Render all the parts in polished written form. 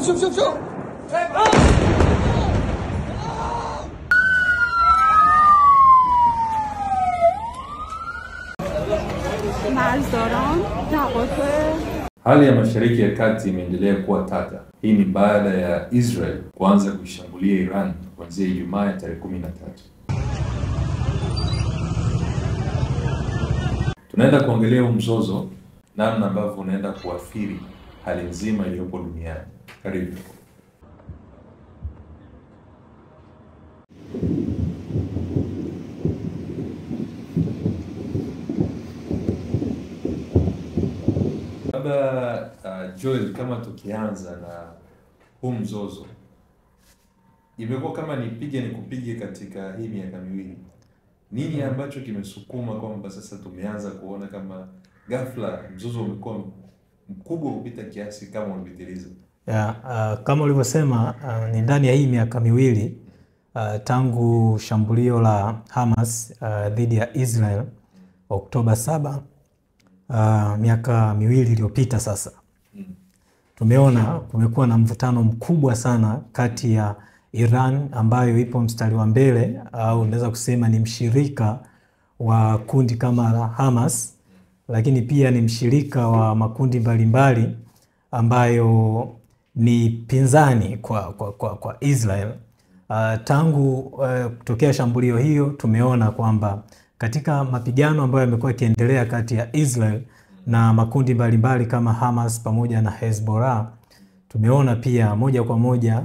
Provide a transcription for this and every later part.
شوف مرزداران توقف. Hali ya Mashariki ya Kati imeendelea kuwa tata. Hii ni baada ya Israel kuanza kuishambulia Iran kuanzia Ijumaa ya tarehe 13. Tunaenda kuongelea mzozo, namna ambavyo unaenda kuathiri hali nzima iliyopo duniani. Karibu. Joel, kama tukianza na huu mzozo, imekuwa kama nipige nikupige katika hii miaka miwili. Nini ambacho kimesukuma kwamba sasa tumeanza kuona kama ghafla mzozo umekuwa mkubwa kupita kiasi kama ulipitiliza? Kama ulivyosema, ni ndani ya hii miaka miwili tangu shambulio la Hamas dhidi ya Israel Oktoba 7, miaka miwili iliyopita sasa. Tumeona kumekuwa na mvutano mkubwa sana kati ya Iran ambayo ipo mstari wa mbele au unaweza kusema ni mshirika wa kundi kama la Hamas, lakini pia ni mshirika wa makundi mbalimbali ambayo ni pinzani kwa Israel. Tangu kutokea shambulio hiyo tumeona kwamba katika mapigano ambayo yamekuwa yakiendelea kati ya Israel na makundi mbalimbali kama Hamas pamoja na Hezbollah, tumeona pia moja kwa moja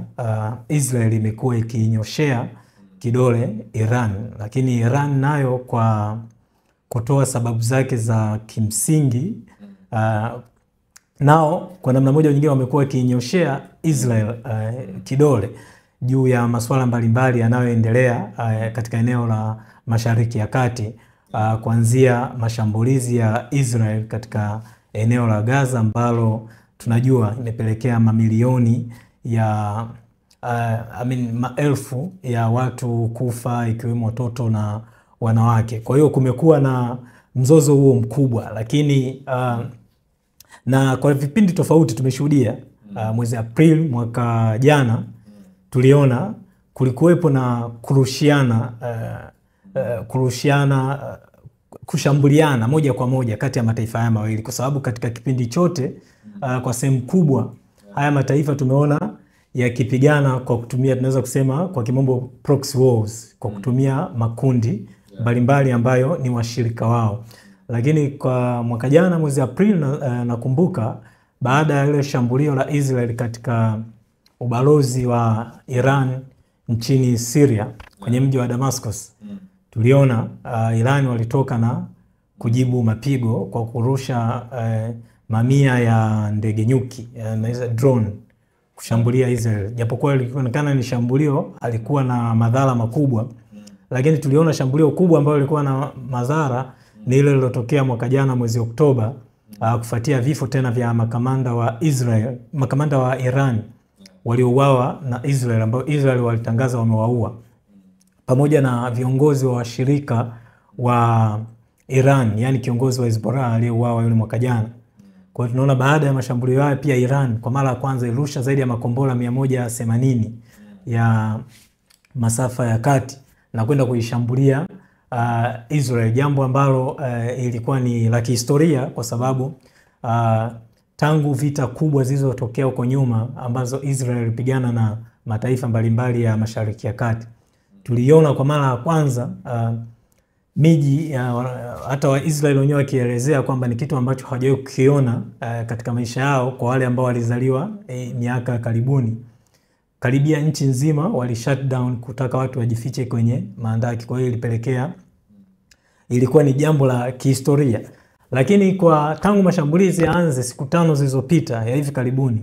Israel imekuwa ikinyoshea kidole Iran, lakini Iran nayo kwa kutoa sababu zake za kimsingi nao kwa namna moja nyingine wamekuwa kinyoshea Israel kidole juu ya masuala mbalimbali yanayoendelea katika eneo la Mashariki ya Kati, kuanzia mashambulizi ya Israel katika eneo la Gaza ambalo tunajua imepelekea mamilioni ya maelfu ya watu kufa ikiwemo watoto na wanawake. Kwa hiyo kumekuwa na mzozo huo mkubwa, lakini na kwa vipindi tofauti tumeshuhudia mwezi Aprili mwaka jana tuliona kulikuwepo na kushambuliana moja kwa moja kati ya mataifa haya mawili, kwa sababu katika kipindi chote kwa sehemu kubwa haya mataifa tumeona yakipigana kwa kutumia, tunaweza kusema kwa kimombo proxy wars, kwa kutumia makundi mbalimbali ambayo ni washirika wao. Lakini kwa mwaka jana mwezi Aprili nakumbuka baada ya ile shambulio la Israel katika ubalozi wa Iran nchini Syria kwenye mji wa Damascus, tuliona Iran walitoka na kujibu mapigo kwa kurusha mamia ya ndege nyuki na drone kushambulia Israel. Japokuwa ilionekana ni shambulio alikuwa na madhara makubwa, lakini tuliona shambulio kubwa ambalo lilikuwa na madhara ni ile lilotokea mwaka jana mwezi Oktoba, kufuatia vifo tena vya makamanda wa Iran waliouawa na Israel, ambao Israel walitangaza wamewaua, pamoja na viongozi wa washirika wa Iran, yani kiongozi wa Hezbollah aliyeuawa yule mwaka jana. Kwa hiyo tunaona baada ya mashambulio haya pia Iran kwa mara ya kwanza ilirusha zaidi ya makombora 180 ya masafa ya kati na kwenda kuishambulia Israel, jambo ambalo ilikuwa ni la kihistoria kwa sababu tangu vita kubwa zilizotokea huko nyuma ambazo Israel ilipigana na mataifa mbalimbali ya Mashariki ya Kati, tuliona kwa mara ya kwanza miji hata wa Israel wenyewe wakielezea kwamba ni kitu ambacho hawajawahi kukiona katika maisha yao. Kwa wale ambao walizaliwa miaka karibuni, karibia nchi nzima wali shut down kutaka watu wajifiche kwenye maandaki. Kwa hiyo ilikuwa ni jambo la kihistoria. Lakini kwa tangu mashambulizi yaanze siku 5 zilizopita ya hivi karibuni,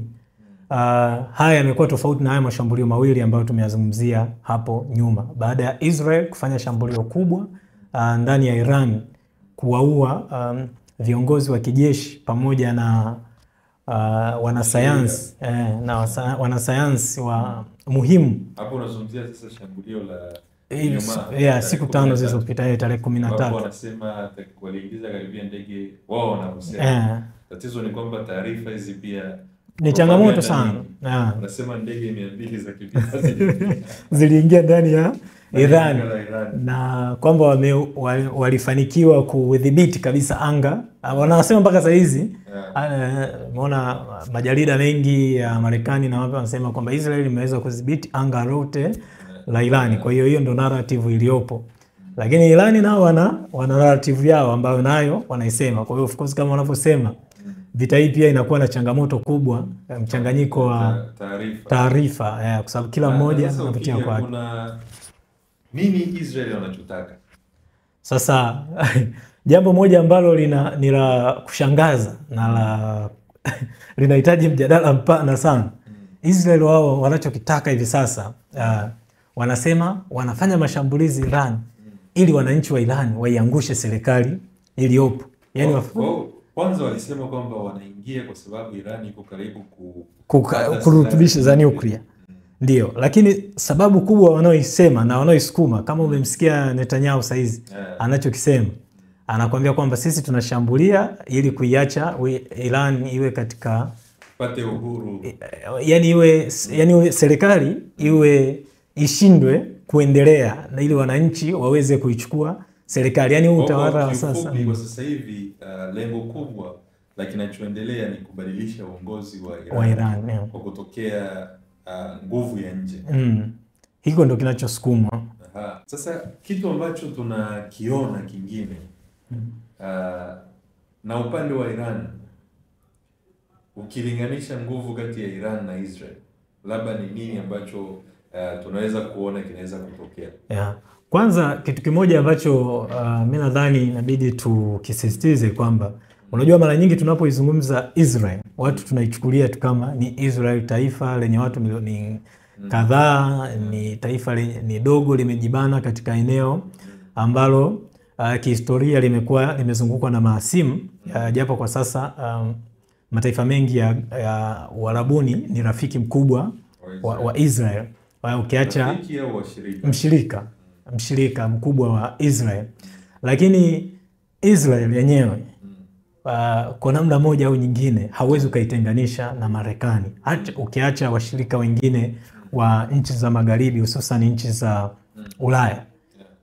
haya yamekuwa tofauti na haya mashambulio mawili ambayo tumeyazungumzia hapo nyuma. Baada ya Israel kufanya shambulio kubwa ndani ya Iran, kuwaua viongozi wa kijeshi pamoja na wanasayansi wanasayansi wa muhimu. Hapo unazungumzia sasa shambulio la siku 5 zilizopita tarehe 13. Wanasema waliingiza karibia ndege wao, wanasema tatizo ni kwamba taarifa hizi pia ni changamoto sana. Unasema ndege 200 za kivita ziliingia ndani ya Iran na kwamba walifanikiwa kudhibiti kabisa anga. Wanasema mpaka saa hizi umeona majarida mengi ya Marekani na wapi wanasema kwamba Israel imeweza kudhibiti anga lote la Iran. Kwa hiyo ndo narrative iliyopo. Lakini Iran nao wana narrative yao ambayo nayo wanaisema. Kwa hiyo of course kama wanavyosema vita hii pia inakuwa na changamoto kubwa, mchanganyiko wa taarifa kwa sababu kila mmoja anapitia kwake. Kuna nini Israel wanachotaka? Sasa jambo moja ambalo ni la kushangaza na la linahitaji mjadala mpana sana. Israel wao wanachokitaka hivi sasa wanasema wanafanya mashambulizi Iran ili wananchi wa Iran waiangushe serikali iliyopo. Yaani kwanza walisema kwamba wanaingia kwa sababu Iran iko karibu kurutubisha za nuclear. Ndio, lakini sababu kubwa wanaoisema na wanaoisukuma kama umemsikia Netanyahu saizi anachokisema, anakuambia kwamba sisi tunashambulia ili kuiacha Iran iwe katika pate uhuru. Yani serikali iwe ishindwe kuendelea na ili wananchi waweze kuichukua serikali. Yani utawala wa sasa. Kwa sasa hivi lengo kubwa la kinachoendelea ni kubadilisha uongozi wa Iran kwa kutokea nguvu ya nje. Hiko ndo kinachosukuma. Sasa kitu ambacho tunakiona kingine na upande wa Iran, ukilinganisha nguvu kati ya Iran na Israel, labda ni nini ambacho tunaweza kuona kinaweza kutokea? Kwanza kitu kimoja ambacho mimi nadhani inabidi tukisisitize kwamba unajua mara nyingi tunapoizungumza Israel, watu tunaichukulia tu kama ni Israel taifa lenye watu milioni kadhaa, ni taifa ni dogo limejibana katika eneo ambalo kihistoria limezungukwa na maasimu, japo kwa sasa mataifa mengi ya Uarabuni ni rafiki mkubwa wa Israel. Ukiacha mshirika mkubwa wa Israel. Lakini Israel yenyewe kwa namna moja au nyingine hauwezi ukaitenganisha na Marekani. Hata ukiacha washirika wengine wa nchi za magharibi, hususan nchi za Ulaya.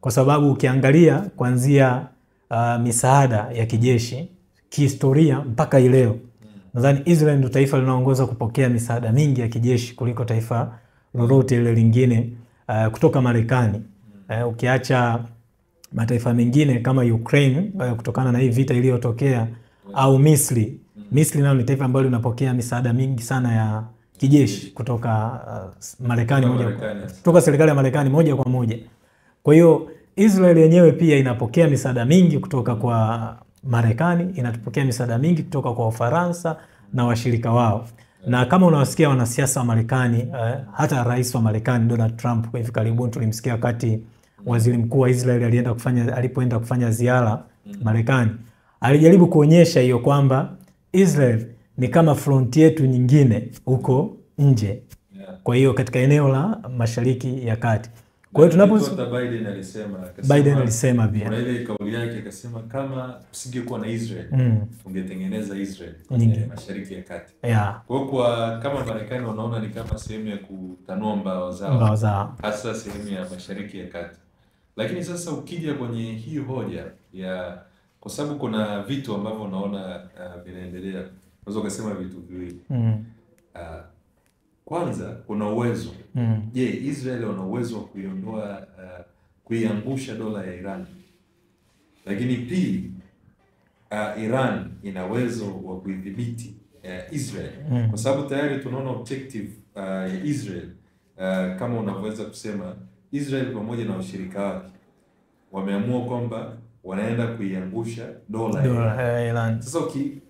Kwa sababu ukiangalia kuanzia misaada ya kijeshi kihistoria mpaka leo, nadhani Israel ndio taifa linaongoza kupokea misaada mingi ya kijeshi kuliko taifa lolote ile lingine kutoka Marekani. Ukiacha mataifa mengine kama Ukraine kutokana na hii vita iliyotokea, au Misri. Misri nayo ni taifa ambalo linapokea misaada mingi sana ya kijeshi kutoka Marekani kutoka serikali ya Marekani moja kwa moja. Kwa hiyo Israel yenyewe pia inapokea misaada mingi kutoka kwa Marekani, inatupokea misaada mingi kutoka kwa Ufaransa na washirika wao. Na kama unawasikia wanasiasa wa Marekani, hata rais wa Marekani Donald Trump kwa hivi karibuni tulimsikia wakati waziri mkuu wa Israel alipoenda kufanya ziara Marekani, alijaribu kuonyesha hiyo kwamba Israel ni kama front yetu nyingine huko nje. Kwa hiyo katika eneo la Mashariki ya Kati. Kwa hiyo Biden alisema pia. Kuna ile kauli yake akasema kama usingekuwa na Israel, ungetengeneza Israel Mashariki ya Kati. Kwa kama Marekani wanaona ni kama sehemu ya kutanua mbao zao. Hasa sehemu ya Mashariki ya Kati. Lakini sasa ukija kwenye hii hoja ya, kwa sababu kuna vitu ambavyo unaona vinaendelea, unaweza kusema vitu viwili. Kwanza kuna uwezo. Je, Israel wana uwezo wa kuiondoa kuiangusha dola ya Iran? Lakini pili, Iran ina uwezo wa kuidhibiti Israel? Kwa sababu tayari tunaona objective ya Israel kama unavyoweza kusema Israel pamoja na washirika wake wameamua kwamba wanaenda kuiangusha dola ya Iran. Sasa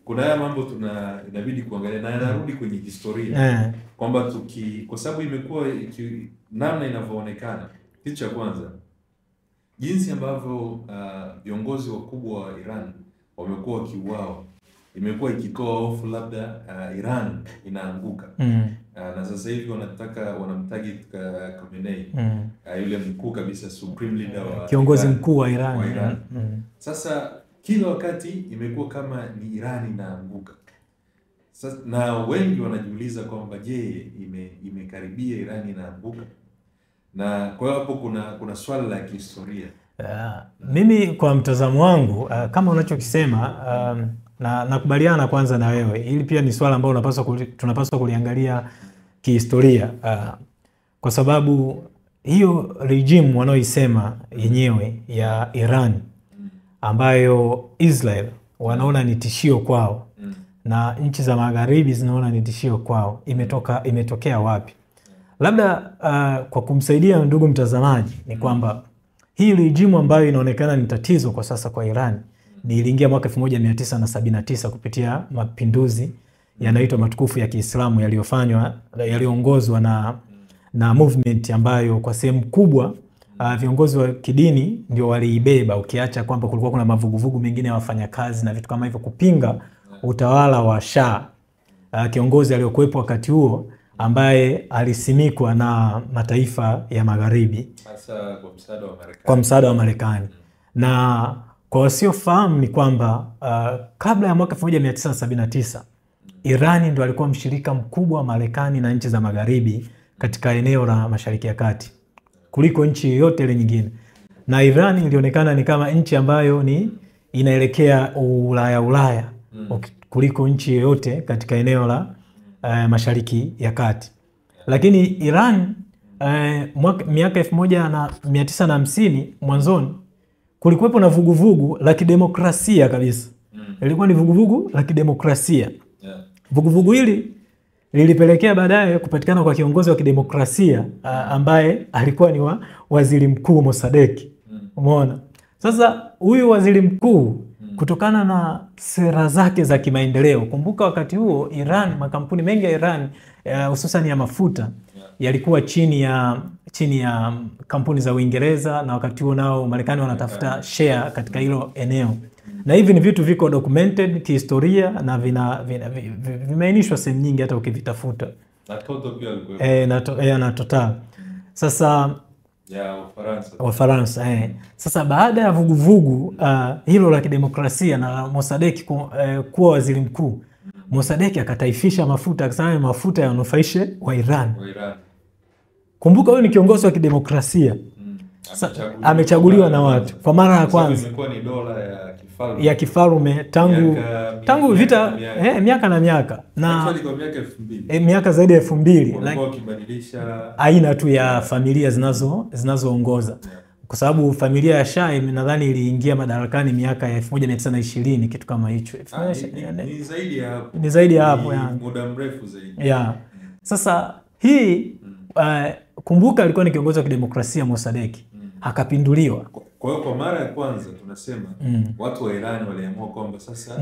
kuna haya mambo inabidi kuangalia na yanarudi kwenye historia kwamba kwa sababu imekuwa namna inavyoonekana. Kitu cha kwanza, jinsi ambavyo viongozi wakubwa wa Iran wamekuwa wakiuawa, imekuwa ikitoa hofu labda Iran inaanguka. Na sasa hivi wanamtagi Khamenei, yule mkuu kabisa, supreme leader wa kiongozi mkuu wa Iran. Sasa kila wakati imekuwa kama ni Iran inaanguka. Sasa na wengi wanajiuliza kwamba je, imekaribia Iran inaanguka? Na kwa hiyo hapo kuna swala la kihistoria. Mimi kwa mtazamo wangu kama unachokisema na nakubaliana kwanza na wewe. Hili pia ni swala ambalo tunapaswa kuliangalia kihistoria, kwa sababu hiyo regime wanaoisema yenyewe ya Iran ambayo Israel wanaona ni tishio kwao na nchi za magharibi zinaona ni tishio kwao, imetokea wapi? Labda kwa kumsaidia ndugu mtazamaji ni kwamba hii regime ambayo inaonekana ni tatizo kwa sasa kwa Iran ni iliingia mwaka 1979 kupitia mapinduzi yanaitwa matukufu ya Kiislamu yaliyoongozwa na movement ambayo kwa sehemu kubwa viongozi wa kidini ndio waliibeba, ukiacha kwamba kulikuwa kuna mavuguvugu mengine ya wafanyakazi na vitu kama hivyo kupinga utawala wa Shah, kiongozi aliyokuwepo wakati huo ambaye alisimikwa na mataifa ya magharibi hasa kwa msaada wa Marekani. Na kwa wasiofahamu ni kwamba kabla ya mwaka 1979 Irani ndio alikuwa mshirika mkubwa wa Marekani na nchi za magharibi katika eneo la Mashariki ya Kati kuliko nchi yoyote ile nyingine, na Irani ilionekana ni kama nchi ambayo ni inaelekea Ulaya kuliko nchi yoyote katika eneo la Mashariki ya Kati. Lakini Iran miaka 1950 mwanzoni kulikuwepo na vuguvugu la kidemokrasia kabisa. Ilikuwa ni vuguvugu la kidemokrasia. Vuguvugu hili lilipelekea baadaye kupatikana kwa kiongozi wa kidemokrasia ambaye alikuwa ni waziri mkuu Mossadegh. Umeona? Sasa huyu waziri mkuu kutokana na sera zake za kimaendeleo, kumbuka wakati huo Iran, makampuni mengi ya Iran hususan ya mafuta yalikuwa chini ya kampuni za Uingereza, na wakati huo nao Marekani wanatafuta share katika hilo eneo. Na hivi ni vitu viko documented kihistoria na vimeainishwa sehemu nyingi hata ukivitafuta. Na Toto pia alikuwa. Na Total. Sasa ya Ufaransa. Sasa baada ya vuguvugu hilo la kidemokrasia na Mossadegh kuwa waziri mkuu, Mossadegh akataifisha mafuta, akasema mafuta yanufaishe wa Iran. Kumbuka huyu ni kiongozi wa kidemokrasia. Amechaguliwa na watu kwa mara ya kwanza. Imekuwa ni dola ya kifalme tangu vita miaka na miaka, na miaka zaidi ya 2000 wakibadilisha aina tu ya familia zinazoongoza kwa sababu familia ya Shah nadhani iliingia madarakani miaka ya 1920 kitu kama hicho. Ni zaidi ya hapo yani muda mrefu zaidi. Sasa hii kumbuka alikuwa ni kiongozi wa kidemokrasia Mossadegh, akapinduliwa. Kwa hiyo kwa mara ya kwanza tunasema watu wa Iran waliamua kwamba sasa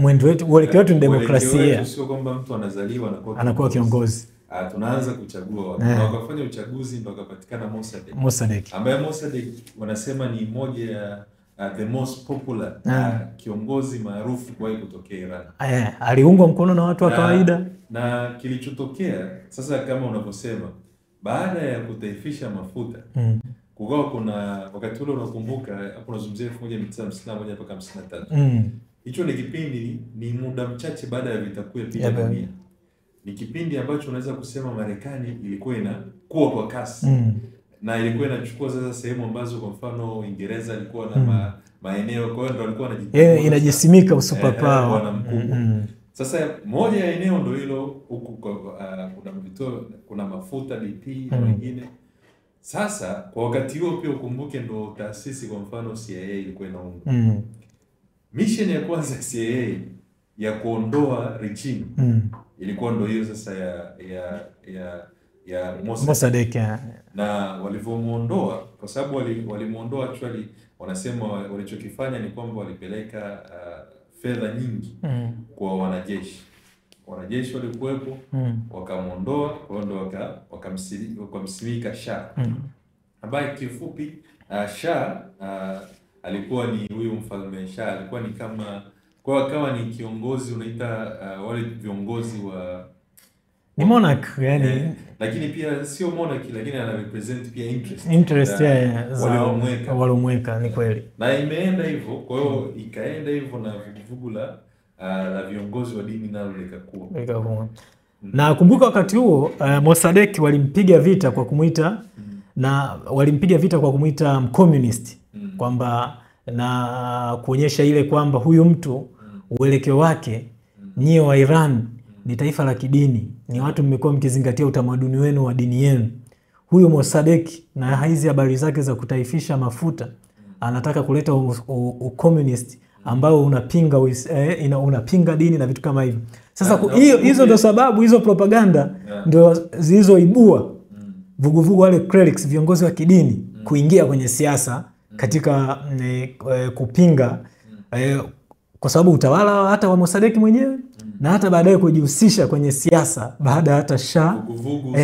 mwelekeo wetu ni demokrasia, sio kwamba mtu anazaliwa anakuwa kiongozi. Tunaanza kuchagua watu. Na wakafanya uchaguzi ndio akapatikana Mossadegh. Ambaye Mossadegh wanasema ni moja ya the most popular kiongozi maarufu kwa kutokea Iran. Aliungwa mkono na watu wa kawaida. Na kilichotokea sasa kama unavyosema, baada ya kutaifisha mafuta kugawa, kuna wakati ule unakumbuka hapo unazungumzia 1951 mpaka 53. Hicho ni kipindi, ni muda mchache baada ya vita kuu ya pili ya dunia. Ni kipindi ambacho unaweza kusema Marekani ilikuwa inakuwa kwa kasi. Na ilikuwa inachukua sasa sehemu ambazo kwa mfano Uingereza ilikuwa na maeneo, kwa hiyo ndio alikuwa inajisimika usuperpower. Sasa moja ya eneo ndio hilo huku kuna mafuta BP na wengine. Sasa kwa wakati huo pia ukumbuke ndio taasisi kwa mfano CIA ilikuwa inaundwa. Mission ya kwanza ya CIA ya kuondoa regime ilikuwa ndio hiyo sasa ya Mossadegh. Na walivyomuondoa, kwa sababu walimuondoa actually, wanasema walichokifanya ni kwamba walipeleka fedha nyingi kwa wanajeshi walikuwepo, wakamuondoa, kwa hiyo ndo wakamsimika Shah. Ambaye kifupi Shah alikuwa ni huyu mfalme Shah, alikuwa ni kama ni kiongozi unaita wale viongozi wa ni monarch yani, lakini pia sio monarch, lakini ana represent pia interest waliomweka. Ni kweli. Na imeenda hivyo, kwa hiyo ikaenda hivyo na vuguvugu la la viongozi wa dini nalo likakuwa. Na kumbuka wakati huo Mossadegh walimpiga vita kwa kumuita communist, kwamba na kuonyesha ile kwamba huyu mtu uelekeo wake, nyie wa Iran ni taifa la kidini, ni watu mmekuwa mkizingatia utamaduni wenu wa dini yenu. Huyu Mossadegh na hizi habari zake za kutaifisha mafuta anataka kuleta ucommunist ambao unapinga dini na vitu kama hivyo. Sasa hizo ndo sababu, hizo propaganda ndio zilizoibua vuguvugu wale clerics, viongozi wa kidini kuingia kwenye siasa katika kupinga kwa sababu utawala hata wa Mossadegh mwenyewe na hata baadaye kujihusisha kwenye siasa baada hata Shah vuguvugu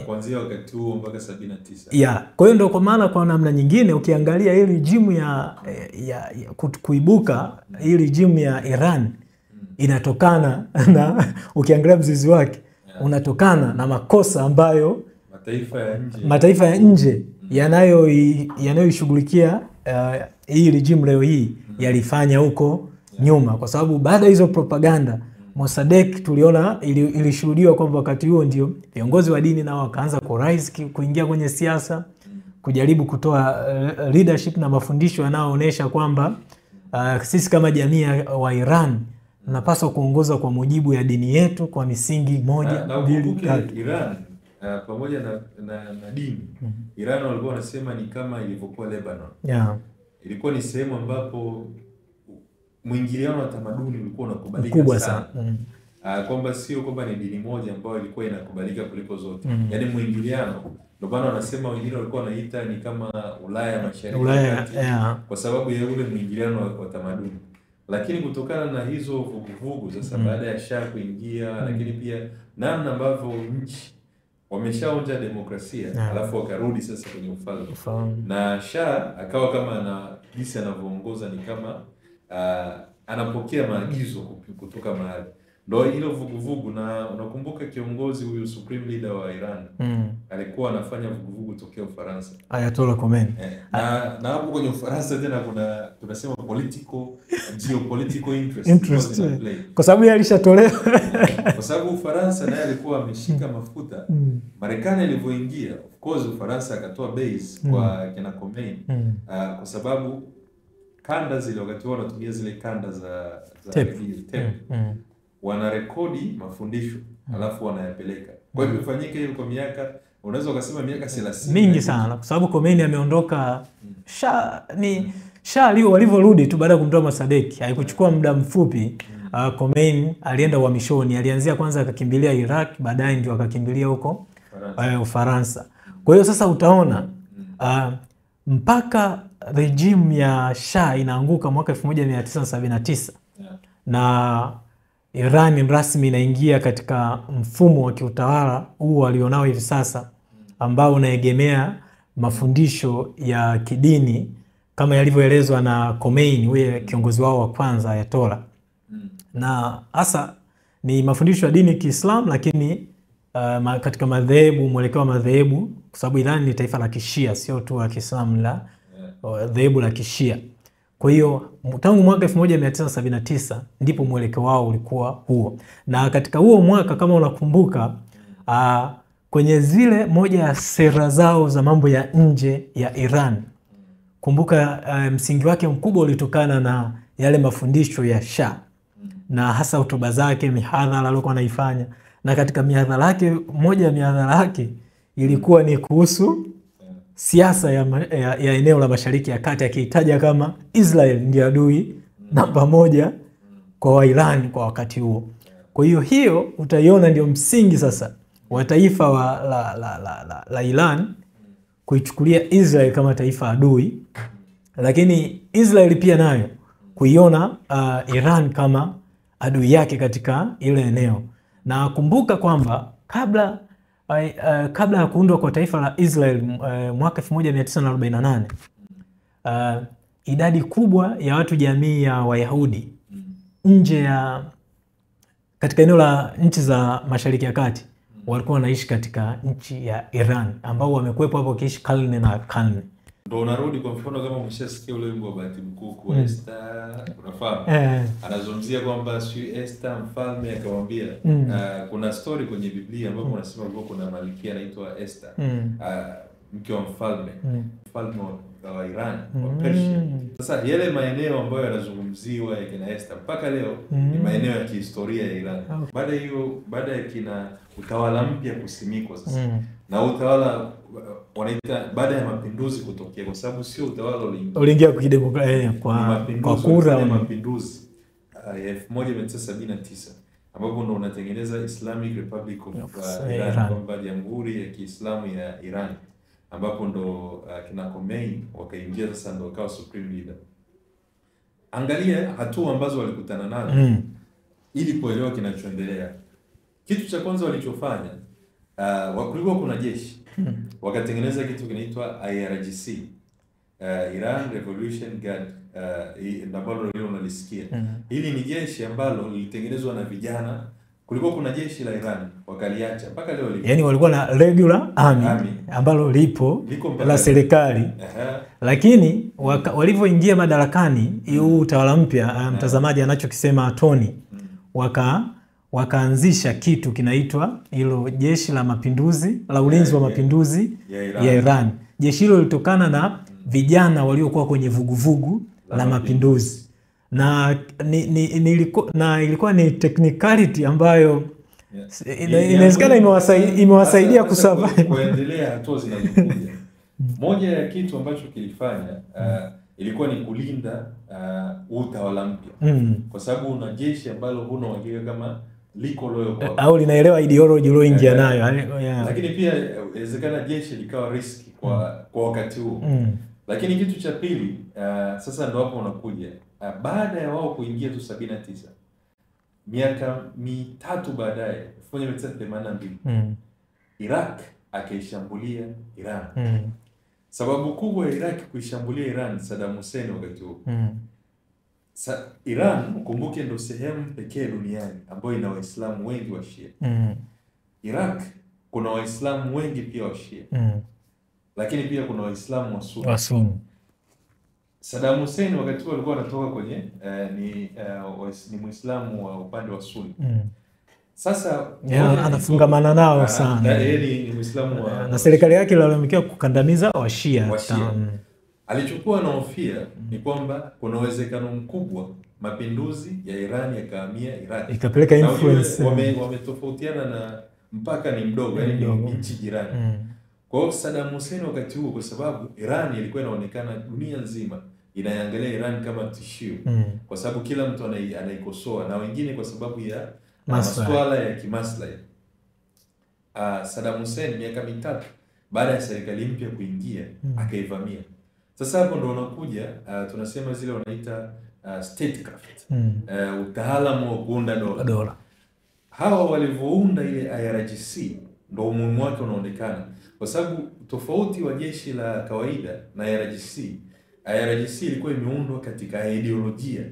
kuanzia wakati huo mpaka 79. Kwa hiyo ndio kwa maana kwa namna nyingine ukiangalia hii regime ya kuibuka, hii regime ya Iran inatokana na ukiangalia mzizi wake unatokana na makosa ambayo mataifa ya nje yanayoishughulikia hii regime leo hii yalifanya huko nyuma, kwa sababu baada ya hizo propaganda Mossadegh tuliona ilishuhudiwa kwamba wakati huo ndio viongozi wa dini nao wakaanza kuingia kwenye siasa, kujaribu kutoa leadership na mafundisho yanayoonyesha kwamba sisi kama jamii wa Iran tunapaswa kuongoza kwa mujibu ya dini yetu kwa misingi moja, mbili, tatu. Iran pamoja na dini, Iran walikuwa wanasema ni kama ilivyokuwa Lebanon. Ilikuwa ni sehemu ambapo mwingiliano wa tamaduni ulikuwa unakubalika sana. Kwamba sio kwamba ni dini moja ambayo ilikuwa inakubalika kuliko zote. Yaani mwingiliano, ndio maana wanasema wengine walikuwa wanaita ni kama Ulaya Mashariki kwa sababu ya ule mwingiliano wa tamaduni. Lakini kutokana na hizo vuguvugu sasa baada ya Shah kuingia, lakini pia namna ambavyo nchi wameshaonja demokrasia alafu wakarudi sasa kwenye ufalme. Na Shah akawa kama na jinsi anavyoongoza ni kama anapokea maagizo kutoka mahali. Ndio hilo vuguvugu, na unakumbuka kiongozi huyu supreme leader wa Iran alikuwa anafanya vuguvugu tokea Ufaransa, Ayatollah Khomeini. Na hapo kwenye Ufaransa tena kuna tunasema geopolitical interest kwa sababu yeye alishatolewa kwa sababu Ufaransa naye alikuwa ameshika mafuta. Marekani alivyoingia, of course Ufaransa akatoa base kwa kina Khomeini kwa sababu kanda zile wakati wao wanatumia zile kanda za tape. Wanarekodi mafundisho alafu wanayapeleka. Kwa hivyo ifanyike hiyo kwa miaka, unaweza ukasema miaka 30 mingi sana, kwa sababu Khomeini ameondoka. Shah walivyorudi tu baada ya kumtoa Mossadegh, haikuchukua muda mfupi Khomeini alienda uhamishoni. Alianzia kwanza akakimbilia Iraq, baadaye ndio akakimbilia huko Ufaransa. Kwa hiyo sasa utaona mpaka regime ya Shah inaanguka mwaka 1979 na Iran rasmi inaingia katika mfumo wa kiutawala huu walionao hivi sasa, ambao unaegemea mafundisho ya kidini kama yalivyoelezwa na Khomeini, huyo kiongozi wao wa kwanza Ayatollah. Na hasa ni mafundisho ya dini ya Kiislamu, lakini katika madhehebu, mwelekeo wa madhehebu, kwa sababu Iran ni taifa la Kishia, sio tu la Kiislamu, la dhehebu la Kishia. Kwa hiyo tangu mwaka 1979 ndipo mwelekeo wao ulikuwa huo. Na katika huo mwaka kama unakumbuka, kwenye zile moja ya sera zao za mambo ya nje ya Iran, kumbuka msingi wake mkubwa ulitokana na yale mafundisho ya Shah na hasa hotuba zake, mihadhara alikuwa anaifanya. Na katika mihadhara yake, moja ya mihadhara yake ilikuwa ni kuhusu siasa ya eneo la Mashariki ya Kati, akitaja kama Israel ndiye adui namba moja kwa Wairani kwa wakati huo. Kwa hiyo utaiona ndio msingi sasa wa taifa la Iran kuichukulia Israel kama taifa adui, lakini Israel pia nayo kuiona Iran kama adui yake katika ile eneo. Na kumbuka kwamba kabla ya kuundwa kwa taifa la Israel mwaka 1948, idadi kubwa ya watu jamii ya Wayahudi nje ya katika eneo la nchi za Mashariki ya Kati walikuwa wanaishi katika nchi ya Iran, ambao wamekuwepo hapo kiishi karne na karne. Ndio unarudi kwa mfano kama umeshasikia ule wimbo wa Bahati Mkuku wa Esther, unafahamu? Anazungumzia kwamba si Esther mfalme akamwambia kuna story kwenye Biblia ambapo unasema kuna malkia anaitwa Esther, mke wa mfalme wa Iran, wa Persia. Sasa yale maeneo ambayo yanazungumziwa ya kina Esther mpaka leo ni maeneo ya kihistoria ya Iran. Baada ya kina utawala mpya kusimikwa sasa. Na utawala wanaita baada ya mapinduzi kutokea, kwa sababu sio utawala uliingia kwa kura, mapinduzi ya 1979 ambapo ndo unatengeneza Islamic Republic of Iran, kwamba jamhuri ya Kiislamu ya Iran, ambapo ndo kina Khomeini wakaingia sasa, ndo kawa supreme leader. Angalia hatua ambazo walikutana nazo ili kuelewa kinachoendelea. Kitu cha kwanza walichofanya, kulikuwa kuna jeshi, wakatengeneza kitu kinaitwa IRGC, Iran Revolution Guard, ambalo leo unalisikia. Hili ni jeshi ambalo lilitengenezwa na vijana. Kulikuwa kuna jeshi la Iran, wakaliacha mpaka leo lipo. Yaani walikuwa na regular army ambalo lipo la serikali. Lakini walivyoingia madarakani huu utawala mpya, mtazamaji anachokisema Tony, wakaanzisha kitu kinaitwa hilo jeshi la mapinduzi la ulinzi wa mapinduzi ya Iran. Jeshi hilo lilitokana na vijana waliokuwa kwenye vuguvugu la mapinduzi. Na ilikuwa ni technicality ambayo inawezekana imewasaidia kusurvive kuendelea hatua zinazokuja. Moja ya kitu ambacho kilifanya ilikuwa ni kulinda utawala mpya, kwa sababu una jeshi ambalo huna uhakika kama liko loyo kwa au linaelewa ideology ulioingia nayo. Lakini pia inawezekana jeshi likawa riski kwa wakati huo. Lakini kitu cha pili, sasa ndo hapo unakuja, baada ya wao kuingia tu 79, miaka mitatu baadaye 1982 Iraq akaishambulia Iran. Sababu kubwa ya Iraq kuishambulia Iran, Saddam Hussein wakati huo. Iran, ukumbuke, ndo sehemu pekee duniani ambayo ina Waislamu wengi wa Shia. Iraq kuna Waislamu wengi pia wa Shia. Lakini pia kuna Waislamu wa Sunni. Saddam Hussein wakati huo alikuwa anatoka kwenye ni Muislamu wa upande wa Sunni. Sasa anafungamana nao sana. Yeye ni Muislamu na serikali yake ilalamikia kukandamiza wa Shia. Alichokuwa anahofia ni kwamba kuna uwezekano mkubwa mapinduzi ya Iran yakahamia Iraq, ikapeleka influence. Wametofautiana na mpaka ni mdogo, yani ni nchi jirani. Kwa hiyo Saddam Hussein wakati huo, kwa sababu Iran ilikuwa inaonekana dunia nzima inaangalia Iran kama tishio, kwa sababu kila mtu anaikosoa, na wengine kwa sababu ya masuala ya kimaslahi. Saddam Hussein miaka mitatu baada ya serikali mpya kuingia akaivamia. Sasa hapo ndo unakuja tunasema zile wanaita statecraft, utaalamu wa kuunda dola. Hawa walivyounda ile IRGC ndo umuhimu wake unaonekana, kwa sababu tofauti wa jeshi la kawaida na IRGC ilikuwa imeundwa katika ideolojia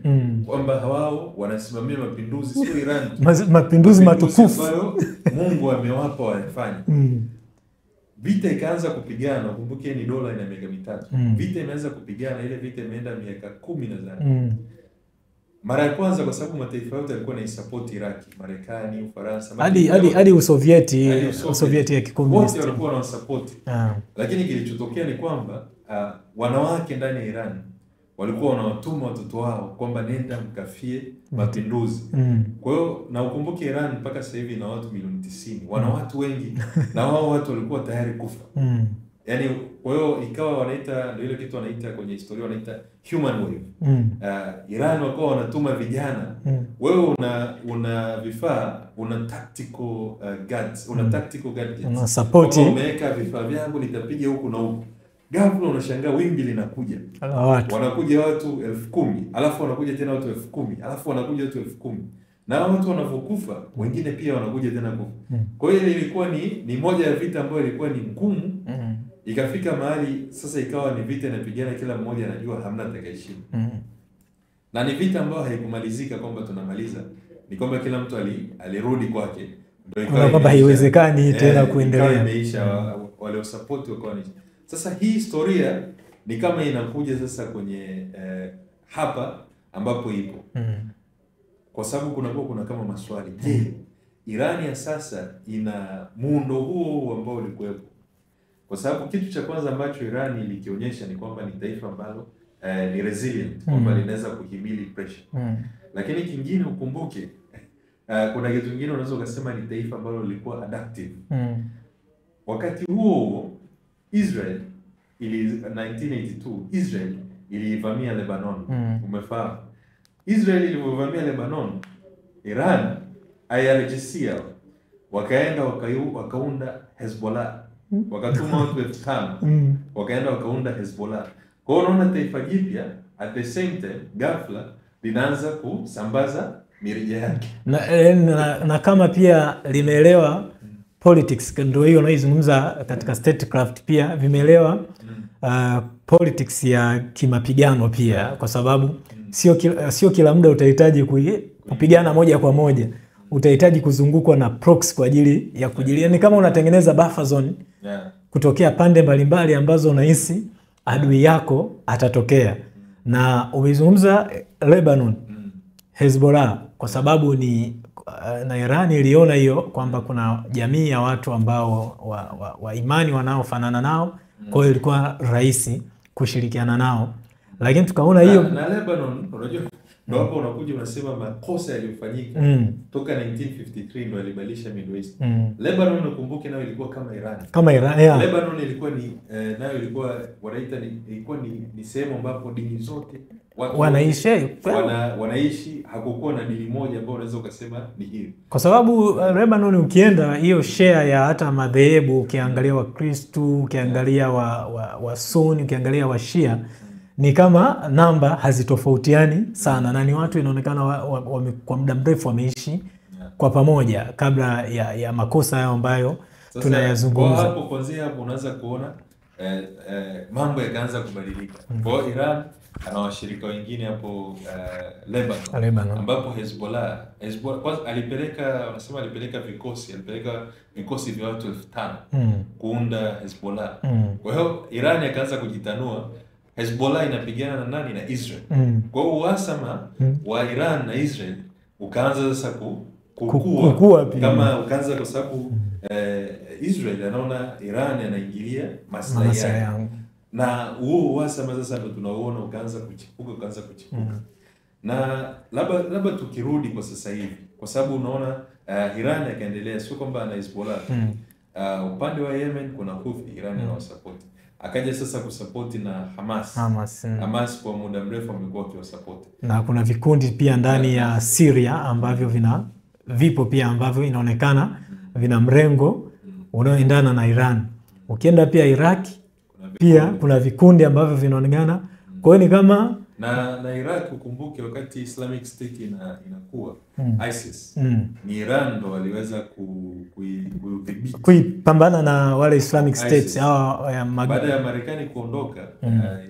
kwamba wao wanasimamia mapinduzi, sio Iran mapinduzi matukufu ambayo Mungu amewapa wafanye. Vita ikaanza kupigana, ukumbuke ni dola ina miaka mitatu. Vita imeanza kupigana, ile vita imeenda miaka 10 nadhani. Mara ya kwanza, kwa sababu mataifa yote yalikuwa na support Iraq, Marekani, Ufaransa, hadi Usovieti ya kikomunisti wote walikuwa na support. Lakini kilichotokea ni kwamba wanawake ndani ya Iran walikuwa wanawatuma watoto wao kwamba nenda mkafie mapinduzi. Kwa hiyo na ukumbuke Iran mpaka sasa hivi ina watu milioni 90, wana watu wengi na wao watu walikuwa tayari kufa. Yaani kwa hiyo ikawa wanaita, ndio ile kitu wanaita kwenye historia wanaita human wave. Iran walikuwa wanatuma vijana, wewe una vifaa, una tactical guards, una tactical gadgets, una support, umeweka vifaa vyangu nitapiga huku na huku. Ghafla unashangaa wimbi linakuja. Wanakuja watu 10,000, alafu wanakuja tena watu 10,000, alafu wanakuja watu 10,000. Na watu wanavyokufa, wengine pia wanakuja tena kufa. Kwa hiyo ilikuwa ni moja ya vita ambayo ilikuwa ni ngumu. Ikafika mahali sasa ikawa ni vita inapigana, kila mmoja anajua hamna atakayeshinda. Na ni vita ambayo haikumalizika kwamba tunamaliza. Ni kwamba kila mtu alirudi kwake. Ndio ikawa kwamba haiwezekani tena kuendelea. Imeisha, wale support wakawa ni. Sasa hii historia ni kama inakuja sasa kwenye hapa ambapo ipo. Kwa sababu kuna kama maswali. Je, Irani ya sasa ina muundo huo ambao ulikuwepo? Kwa sababu kitu cha kwanza ambacho Irani ilikionyesha ni kwamba ni taifa ambalo ni resilient, kwamba linaweza kuhimili pressure. Lakini kingine ukumbuke, kuna kitu kingine unaweza ukasema ni taifa ambalo lilikuwa adaptive. Wakati huo Israel 1982 Israel ilivamia Lebanon. Umefahamu? Israel ilivamia Lebanon, Iran IRGC wakaenda wakaunda Hezbollah. Wakatuma watu 5,000 wakaenda wakaunda Hezbollah. Kwa hiyo unaona taifa jipya at the same time ghafla linaanza kusambaza mirija yake. Na kama pia limeelewa politics, ndio hiyo unaizungumza katika statecraft, pia vimeelewa politics ya kimapigano pia, kwa sababu sio kila muda utahitaji kupigana moja kwa moja. Utahitaji kuzungukwa na proxy kwa ajili ya kujilia. Ni kama unatengeneza buffer zone kutokea pande mbalimbali ambazo unahisi adui yako atatokea. Na umezungumza Lebanon, Hezbollah, kwa sababu ni na Iran iliona hiyo kwamba kuna jamii ya watu ambao wa imani wanaofanana nao, kwa hiyo ilikuwa rahisi kushirikiana nao. Lakini tukaona hiyo na Lebanon, unajua ndio hapo unakuja unasema makosa yaliyofanyika toka 1953 ndio alibadilisha Middle East. Lebanon ukumbuke nayo ilikuwa kama Iran. Kama Iran, yeah. Lebanon ilikuwa ni nayo ilikuwa wanaita ilikuwa ni sehemu ambapo dini zote wanaishi, hakukuwa na dini moja ambayo unaweza ukasema ni hiyo. Kwa sababu Lebanon ukienda hiyo share ya hata madhehebu, ukiangalia wa-Kristo, ukiangalia wa Sunni, ukiangalia wa Shia, ni kama namba hazitofautiani sana, na ni watu inaonekana kwa muda mrefu wameishi kwa pamoja kabla ya makosa hayo ambayo tunayazungumza. Hapo kuanzia hapo unaanza kuona mambo yakaanza kubadilika. Kwa Iran ana washirika wengine hapo Lebanon, ambapo Hezbollah kwanza alipeleka vikosi vya watu 5,000 kuunda Hezbollah. Kwa hiyo Iran akaanza kujitanua. Hezbollah inapigana na nani? Na Israel. Kwa hiyo uhasama wa Iran na Israel ukaanza sasa kukua kama ukaanza, kwa sababu Israel anaona Iran anaingilia maslahi yake, na huo uhasama sasa ndio tunaoona ukaanza kuchipuka. Na labda tukirudi kwa sasa hivi, kwa sababu unaona Iran akaendelea, sio kwamba ana Hezbollah. Upande wa Yemen kuna Houthi, Iran inawasupport. Akaja sasa kusapoti na Hamas kwa muda mrefu amekuwa akiwasapoti. Na kuna vikundi pia ndani ya Syria ambavyo vipo pia ambavyo inaonekana vina mrengo unaoendana na Iran. Ukienda pia Iraq pia kuna vikundi ambavyo vinaonekana. Kwa hiyo ni kama na Iraq ukumbuke wakati Islamic State inakuwa ISIS, ni Iran ndo waliweza kuipambana na wale Islamic States baada ya Marekani kuondoka.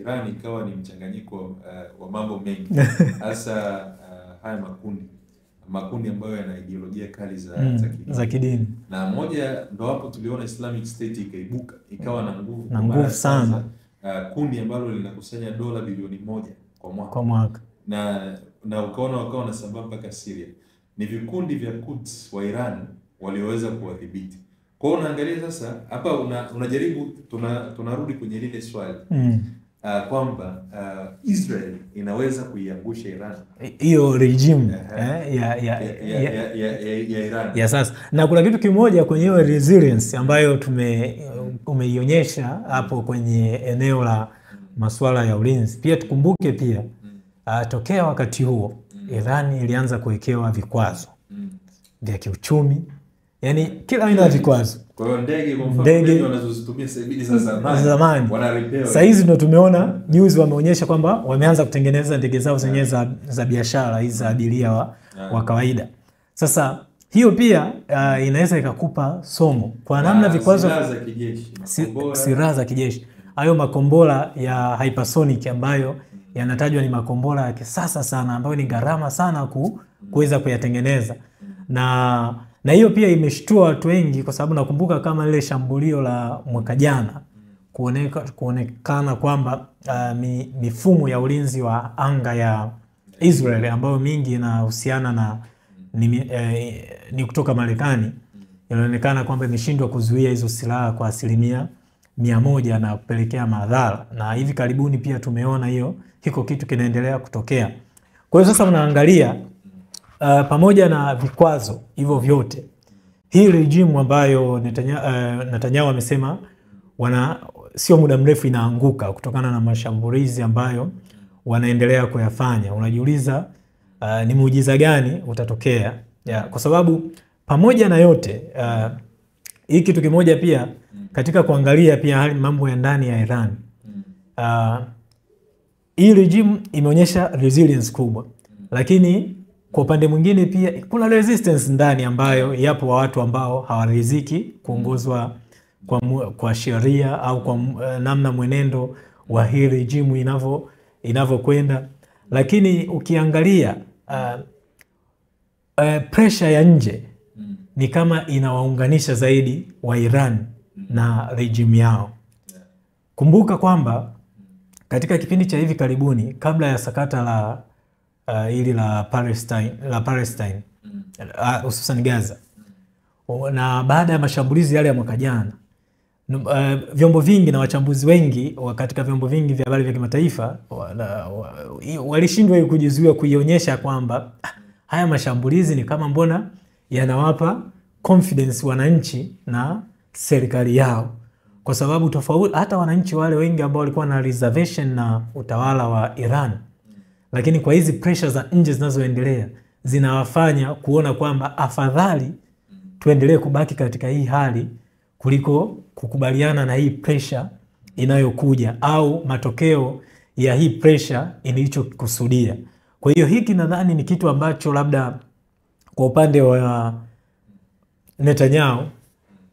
Iran ikawa ni mchanganyiko wa mambo mengi, hasa haya makundi ambayo yana ideolojia kali za kidini. Na moja ndo hapo tuliona Islamic State ikaibuka, ikawa na nguvu sana. Kundi ambalo linakusanya dola bilioni 1 kwa mwaka. Na ukaona wakawa na sababu mpaka Syria. Ni vikundi vya Quds wa Iran walioweza kuwadhibiti. Kwa hiyo unaangalia sasa hapa unajaribu tunarudi kwenye lile swali kwamba Israel inaweza kuiangusha Iran, hiyo regime ya Iran ya sasa. Na kuna kitu kimoja kwenye hiyo resilience ambayo umeionyesha hapo kwenye eneo la masuala ya ulinzi. Pia tukumbuke pia tokea wakati huo Iran ilianza kuwekewa vikwazo vya kiuchumi, yani kila aina ya vikwazo. Kwa hiyo ndege wanazozitumia sasa zamani wanarepewa. Sasa hizi ndio tumeona juzi wameonyesha kwamba wameanza kutengeneza ndege zao zenyewe za biashara hizi za abiria wa kawaida. Sasa hiyo pia inaweza ikakupa somo kwa namna vikwazo, silaha za kijeshi, hayo makombora ya hypersonic ambayo yanatajwa ni makombora ya kisasa sana ambayo ni gharama sana kuweza kuyatengeneza. Na hiyo pia imeshtua watu wengi, kwa sababu nakumbuka kama lile shambulio la mwaka jana kuonekana kwamba mifumo ya ulinzi wa anga ya Israel ambayo mingi inahusiana na ni kutoka Marekani, inaonekana kwamba imeshindwa kuzuia hizo silaha kwa 100% na kupelekea madhara, na hivi karibuni pia tumeona hiko kitu kinaendelea kutokea. Kwa hiyo sasa unaangalia pamoja na vikwazo hivyo vyote, hii regime ambayo Netanyahu amesema sio muda mrefu inaanguka kutokana na mashambulizi ambayo wanaendelea kuyafanya. Unajiuliza ni muujiza gani utatokea? Kwa sababu pamoja na yote hii kitu kimoja pia katika kuangalia pia hali mambo ya ndani ya Iran, hii regime imeonyesha resilience kubwa, lakini kwa upande mwingine pia kuna resistance ndani ambayo yapo wa watu ambao hawaridhiki kuongozwa kwa sheria au kwa namna mwenendo wa hii regime inavyokwenda. Lakini ukiangalia pressure ya nje ni kama inawaunganisha zaidi wa Iran na regime yao. Kumbuka kwamba katika kipindi cha hivi karibuni, kabla ya sakata la hili la Palestine hususan Gaza, na baada ya mashambulizi yale ya mwaka jana, vyombo vingi na wachambuzi wengi katika vyombo vingi vya habari vya kimataifa walishindwa kujizuia kuionyesha kwamba haya mashambulizi ni kama mbona yanawapa confidence wananchi na serikali yao, kwa sababu tofauti hata wananchi wale wengi ambao walikuwa na reservation na utawala wa Iran, lakini kwa hizi pressure za nje zinazoendelea zinawafanya kuona kwamba afadhali tuendelee kubaki katika hii hali kuliko kukubaliana na hii pressure inayokuja au matokeo ya hii pressure ilichokusudia. Kwa hiyo hiki nadhani ni kitu ambacho labda kwa upande wa Netanyahu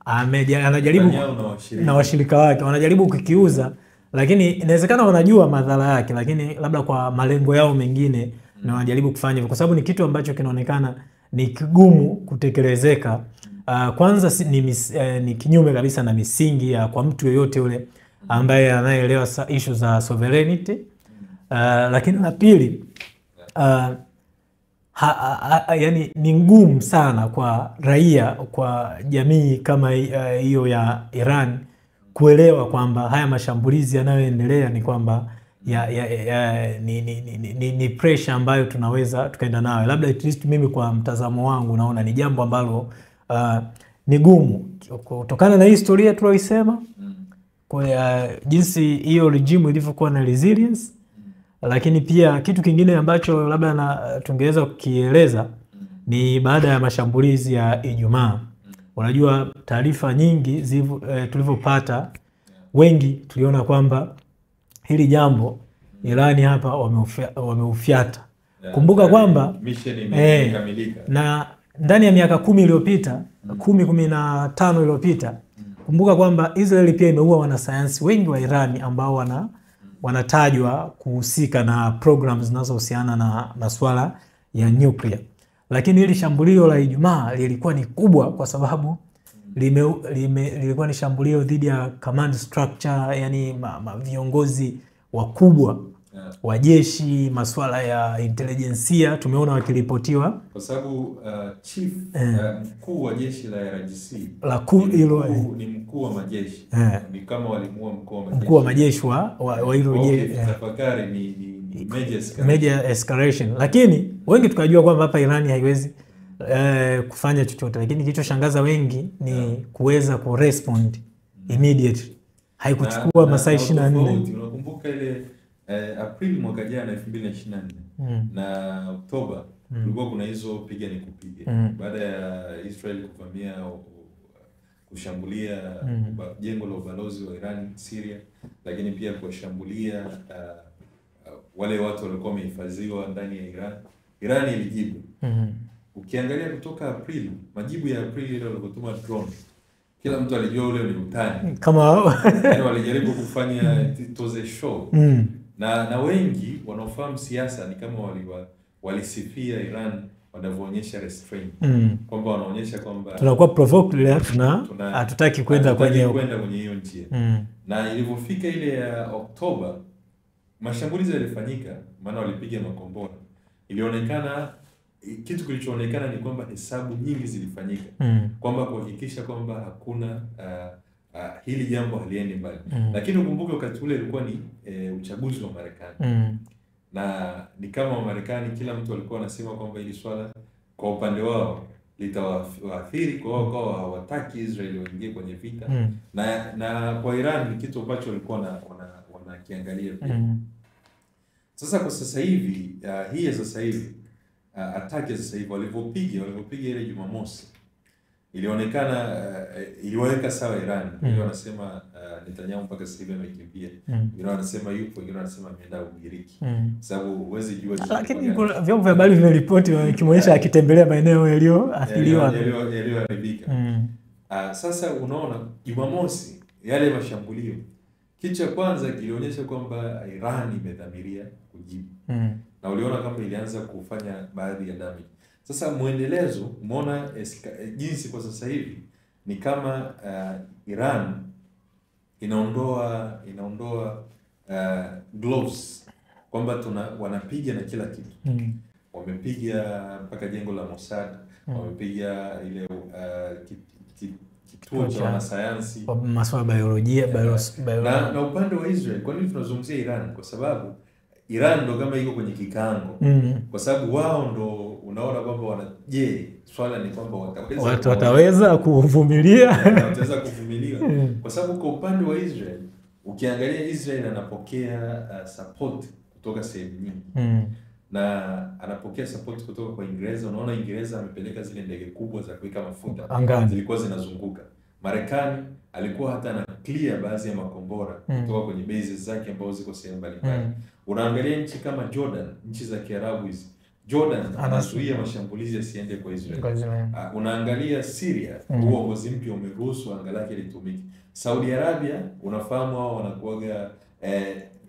anajaribu na washirika wake wanajaribu kukiuza, lakini inawezekana wanajua madhara yake, lakini labda kwa malengo yao mengine na wanajaribu kufanya hivyo, kwa sababu ni kitu ambacho kinaonekana ni kigumu kutekelezeka. Kwanza ni kinyume kabisa na misingi ya kwa mtu yoyote yule ambaye anaelewa issue za sovereignty. Lakini la pili, yani ni ngumu sana kwa raia, kwa jamii kama hiyo ya Iran kuelewa kwamba haya mashambulizi yanayoendelea ni kwamba ni pressure ambayo tunaweza tukaenda nayo. Labda at least mimi kwa mtazamo wangu naona ni jambo ambalo ni gumu kutokana na historia tuloisema, kwa jinsi hiyo regime ilivyokuwa na resilience. Lakini pia kitu kingine ambacho labda tungeweza kukieleza ni baada ya mashambulizi ya Ijumaa. Unajua taarifa nyingi tulivyopata, wengi tuliona kwamba hili jambo Irani hapa wameufyata. Kumbuka kwamba mission imekamilika. Na ndani ya miaka 10 iliyopita, 15 iliyopita, kumbuka kwamba Israeli pia imeua wanasayansi wengi wa Irani ambao wanatajwa kuhusika na programs zinazohusiana na masuala ya nuclear. Lakini hili shambulio la Ijumaa lilikuwa ni kubwa kwa sababu lilikuwa ni shambulio dhidi ya command structure, yani viongozi wakubwa wa jeshi, masuala ya intelijensia tumeona wakiripotiwa, kwa sababu chief mkuu wa jeshi la IRGC ni mkuu wa majeshi, ni kama walimuua mkuu wa majeshi wa hilo jeshi. Tafakari ni major escalation. Lakini wengi tukajua kwamba hapa Irani haiwezi kufanya chochote, lakini kilichoshangaza wengi ni kuweza kurespond immediately. Haikuchukua masaa 24. Unakumbuka ile Aprili mwaka jana 2024 na Oktoba kulikuwa kuna hizo piga ni kupiga baada ya Israel kuvamia kushambulia jengo la ubalozi wa Iran Syria, lakini pia kushambulia wale watu walikuwa wamehifadhiwa ndani ya Iran. Iran ilijibu. Ukiangalia kutoka Aprili, majibu ya Aprili ile walipotuma drone, kila mtu alijua ule ni utani. Kama walijaribu kufanya it was a show. Na wengi wanaofahamu siasa ni kama walisifia Iran wanavyoonyesha restraint, kwamba wanaonyesha kwamba tunakuwa provoked, hatutaki kwenda kwenye hiyo njia. Na ilivyofika ile ya Oktoba, mashambulizi yalifanyika, maana walipiga makombora. Ilionekana kitu kilichoonekana ni kwamba hesabu nyingi zilifanyika, kwamba kuhakikisha kwamba hakuna hili jambo haliendi mbali. Lakini ukumbuke wakati ule ilikuwa ni uchaguzi wa Marekani. Na ni kama wa Marekani kila mtu alikuwa anasema kwamba hili swala kwa upande wao litawaathiri, kwa wao hawataki Israeli waingie kwenye vita. Na kwa Iran ni kitu ambacho walikuwa wanakiangalia pia. Sasa kwa sasa hivi hii sasa hivi ataki sasa hivi walivyopiga ile Jumamosi ilionekana iliwaweka sawa Iran. Wengine wanasema Netanyahu mpaka sasa hivi amekimbia, wengine wanasema yupo, wengine wanasema ameenda Ugiriki, sababu huwezi jua. Lakini vyombo vya habari vimeripoti kimuonyesha akitembelea maeneo yaliyoathiriwa, yaliyoharibika. Sasa unaona Jumamosi yale mashambulio, kitu cha kwanza kilionyesha kwamba Iran imedhamiria kujibu. Na uliona kama ilianza kufanya baadhi ya damage. Sasa muendelezo, umeona jinsi kwa sasa hivi ni kama Iran inaondoa gloves, kwamba wanapiga na kila kitu. Wamepiga mpaka jengo la Mossad, wamepiga ile kituo cha wanasayansi, masuala ya biolojia, na upande wa Israel. Kwa nini tunazungumzia Iran? Kwa sababu Iran ndo kama iko kwenye kikango, kwa sababu wao ndo unaona kwamba swala ni kwamba wataweza kuvumilia, wataweza kuvumilia. Kwa sababu kwa upande wa Israel, ukiangalia Israel anapokea support kutoka sehemu nyingi. Na anapokea support kutoka kwa Uingereza. Unaona Uingereza amepeleka zile ndege kubwa za kuweka mafuta angani, zilikuwa zinazunguka. Marekani alikuwa hata ana clear baadhi ya makombora kutoka kwenye bases zake ambazo ziko sehemu mbalimbali. Unaangalia nchi kama Jordan, nchi za Kiarabu hizi, Jordan anazuia mashambulizi yasiende kwa Israel. Unaangalia Syria, uongozi mpya umeruhusu anga lake litumike. Saudi Arabia, unafahamu hao wanakuaga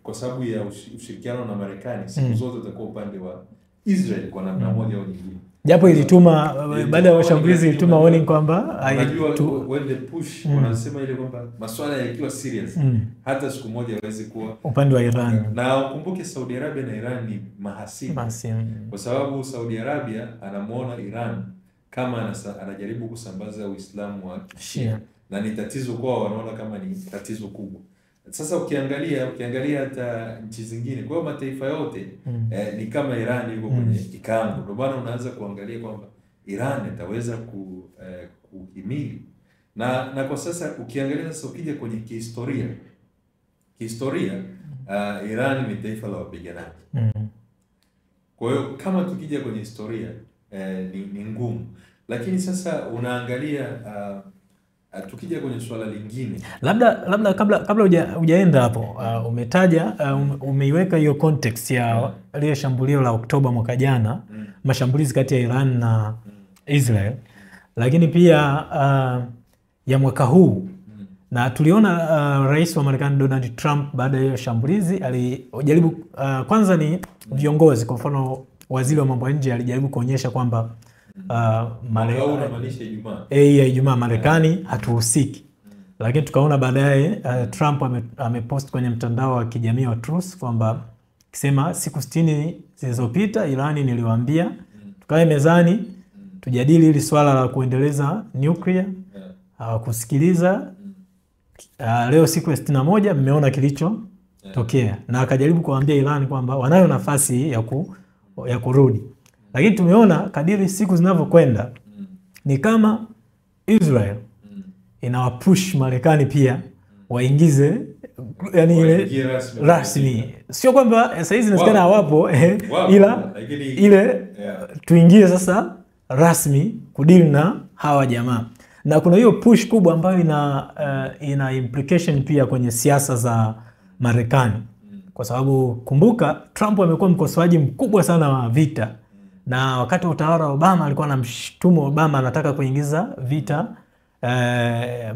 kwa sababu ya ushirikiano na Marekani, siku zote utakuwa upande wa Israel kwa namna moja au nyingine. Japo ilituma baada ya mashambulizi ilituma warning kwamba when they push wanasema ile kwamba masuala yakiwa serious hata siku moja hawezi kuwa upande wa Iran. Na ukumbuke Saudi Arabia na Iran ni mahasimu. Kwa sababu Saudi Arabia anamuona Iran kama anajaribu kusambaza Uislamu wa Shia, na ni tatizo kwao, wanaona kama ni tatizo kubwa. Sasa ukiangalia hata nchi zingine, kwa hiyo mataifa yote ni kama Iran yuko kwenye kikango. Ndio maana unaanza kuangalia kwamba Iran itaweza kuhimili. Na kwa sasa ukiangalia sasa, ukija kwenye kihistoria Iran ni taifa la wapiganaji. Kwa hiyo kama tukija kwenye historia ni ngumu. Lakini sasa unaangalia tukija kwenye swala lingine, labda kabla hujaenda hapo, umetaja umeiweka hiyo context ya ile shambulio la Oktoba mwaka jana, mashambulizi kati ya Iran na Israel, lakini pia ya mwaka huu. Na tuliona rais wa Marekani Donald Trump baada ya hiyo shambulizi alijaribu kwanza ni viongozi, kwa mfano waziri wa mambo ya nje alijaribu kuonyesha kwamba Ijumaa Marekani hatuhusiki. Lakini tukaona baadaye Trump amepost kwenye mtandao wa kijamii wa Truth kwamba kisema siku 60 zilizopita Irani niliwaambia tukae mezani tujadili hili swala la kuendeleza nuclear, kusikiliza. Leo siku ya 61 mmeona kilichotokea. Na akajaribu kuambia Irani kwamba wanayo nafasi ya kurudi. Lakini tumeona kadiri siku zinavyokwenda ni kama Israel inawapush Marekani pia waingize, yani ile rasmi. Sio kwamba sasa hizi inasikana hawapo ile tuingie sasa rasmi kudili na hawa jamaa. Na kuna hiyo push kubwa ambayo ina implication pia kwenye siasa za Marekani. Kwa sababu kumbuka Trump amekuwa mkosoaji mkubwa sana wa vita. Na wakati wa utawala wa Obama alikuwa anamshtumu Obama anataka kuingiza vita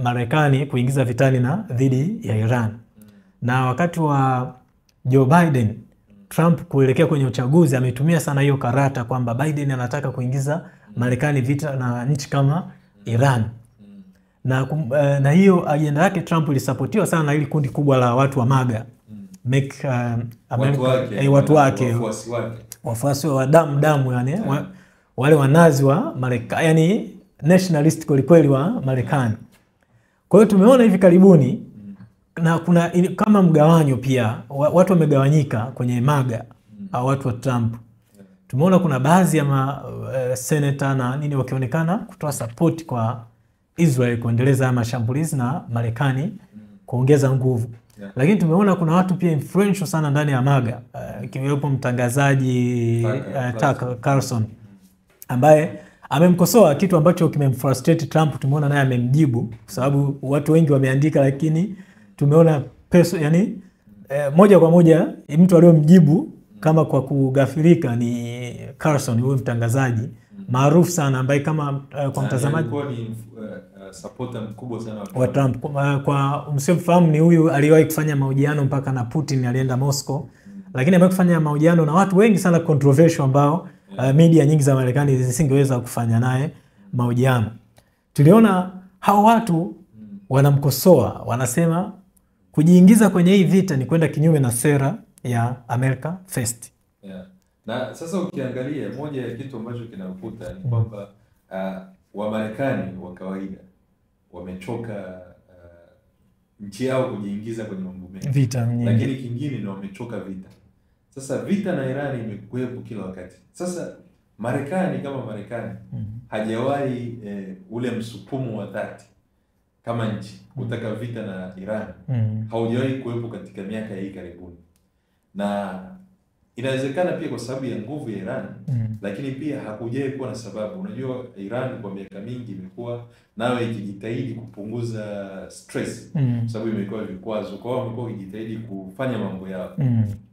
Marekani kuingiza vitani na dhidi ya Iran. Na wakati wa Joe Biden Trump kuelekea kwenye uchaguzi ametumia sana hiyo karata kwamba Biden anataka kuingiza Marekani vita na nchi kama Iran. Na hiyo agenda yake Trump ilisapotiwa sana na hili kundi kubwa la watu wa MAGA. Make watu wake wafuasi wa damu yani wale wanazi wa Marekani, yani nationalist kweli wa Marekani. Kwa hiyo tumeona hivi karibuni na kuna kama mgawanyo pia, watu wamegawanyika kwenye MAGA au watu wa Trump. Tumeona kuna baadhi ya senator na nini wakionekana kutoa support kwa Israel kuendeleza mashambulizi na Marekani kuongeza nguvu. Lakini tumeona kuna watu pia influential sana ndani ya MAGA, ikiwepo mtangazaji Tucker Carlson ambaye amemkosoa, kitu ambacho kimemfrustrate Trump. Tumeona naye amemjibu kwa sababu watu wengi wameandika, lakini tumeona yani moja kwa moja mtu aliyomjibu kama kwa kugafirika ni Carlson, huyo mtangazaji maarufu sana ambaye kama kwa mtazamaji ni supporter mkubwa sana wa Trump. Kwa msiofahamu ni huyu aliwahi kufanya mahojiano mpaka na Putin, alienda Moscow. Lakini amewahi kufanya mahojiano na watu wengi sana controversial ambao media nyingi za Marekani zisingeweza kufanya naye mahojiano. Tuliona hao watu wanamkosoa, wanasema kujiingiza kwenye hii vita ni kwenda kinyume na sera ya America First. Na sasa ukiangalia moja ya kitu ambacho kinakuta ni kwamba wa Marekani wa kawaida wamechoka nchi yao kujiingiza kwenye mambo mengi vita, lakini kingine ni wamechoka vita. Sasa vita na Iran imekuwepo kila wakati. Sasa Marekani kama Marekani hajawahi ule msukumo wa dhati kama nchi kutaka vita na Iran haujawahi kuwepo katika miaka hii karibuni, na inawezekana pia kwa sababu ya nguvu ya Iran lakini pia hakujawahi kuwa na sababu. Unajua Iran kwa miaka mingi imekuwa nawe ikijitahidi kupunguza stress kwa sababu imekuwa vikwazo, kwa hiyo wamekuwa wakijitahidi kufanya mambo yao,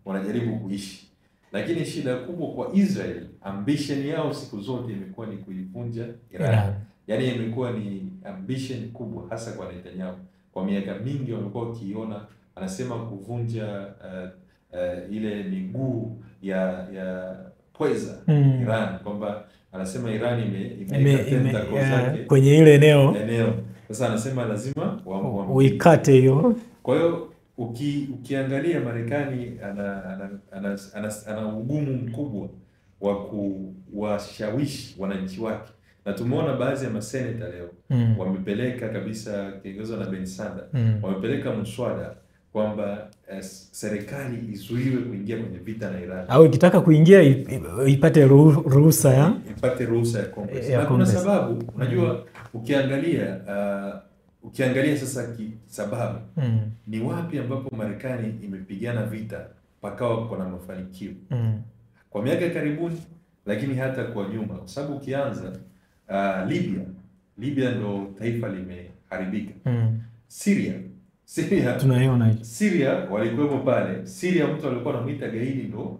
wanajaribu kuishi. Lakini shida kubwa kwa Israel, ambition yao siku zote imekuwa ni kuivunja Iran. Yaani imekuwa ni ambition kubwa hasa kwa Netanyahu. Kwa miaka mingi wamekuwa wakiona, anasema kuvunja ile miguu ya pweza Iran, kwamba anasema Iran imekatenda zake kwenye ile eneo. Sasa anasema lazima uikate hiyo. Kwa hiyo ukiangalia Marekani ana ugumu mkubwa wa kuwashawishi wananchi wake, na tumeona baadhi ya maseneta leo wamepeleka kabisa, kiongozwa na Ben Sanders wamepeleka mswada kwamba serikali izuiwe kuingia kwenye vita na Iran, au ikitaka kuingia ipate ruhusa ya Congress. Na kuna sababu, unajua ukiangalia sasa sababu ni wapi ambapo Marekani imepigana vita pakawa kuna mafanikio kwa miaka karibuni, lakini hata kwa nyuma, kwa sababu ukianza Libya ndo taifa limeharibika. Syria tunaiona hiyo. Syria walikuwepo pale. Syria mtu alikuwa anamuita gaidi ndo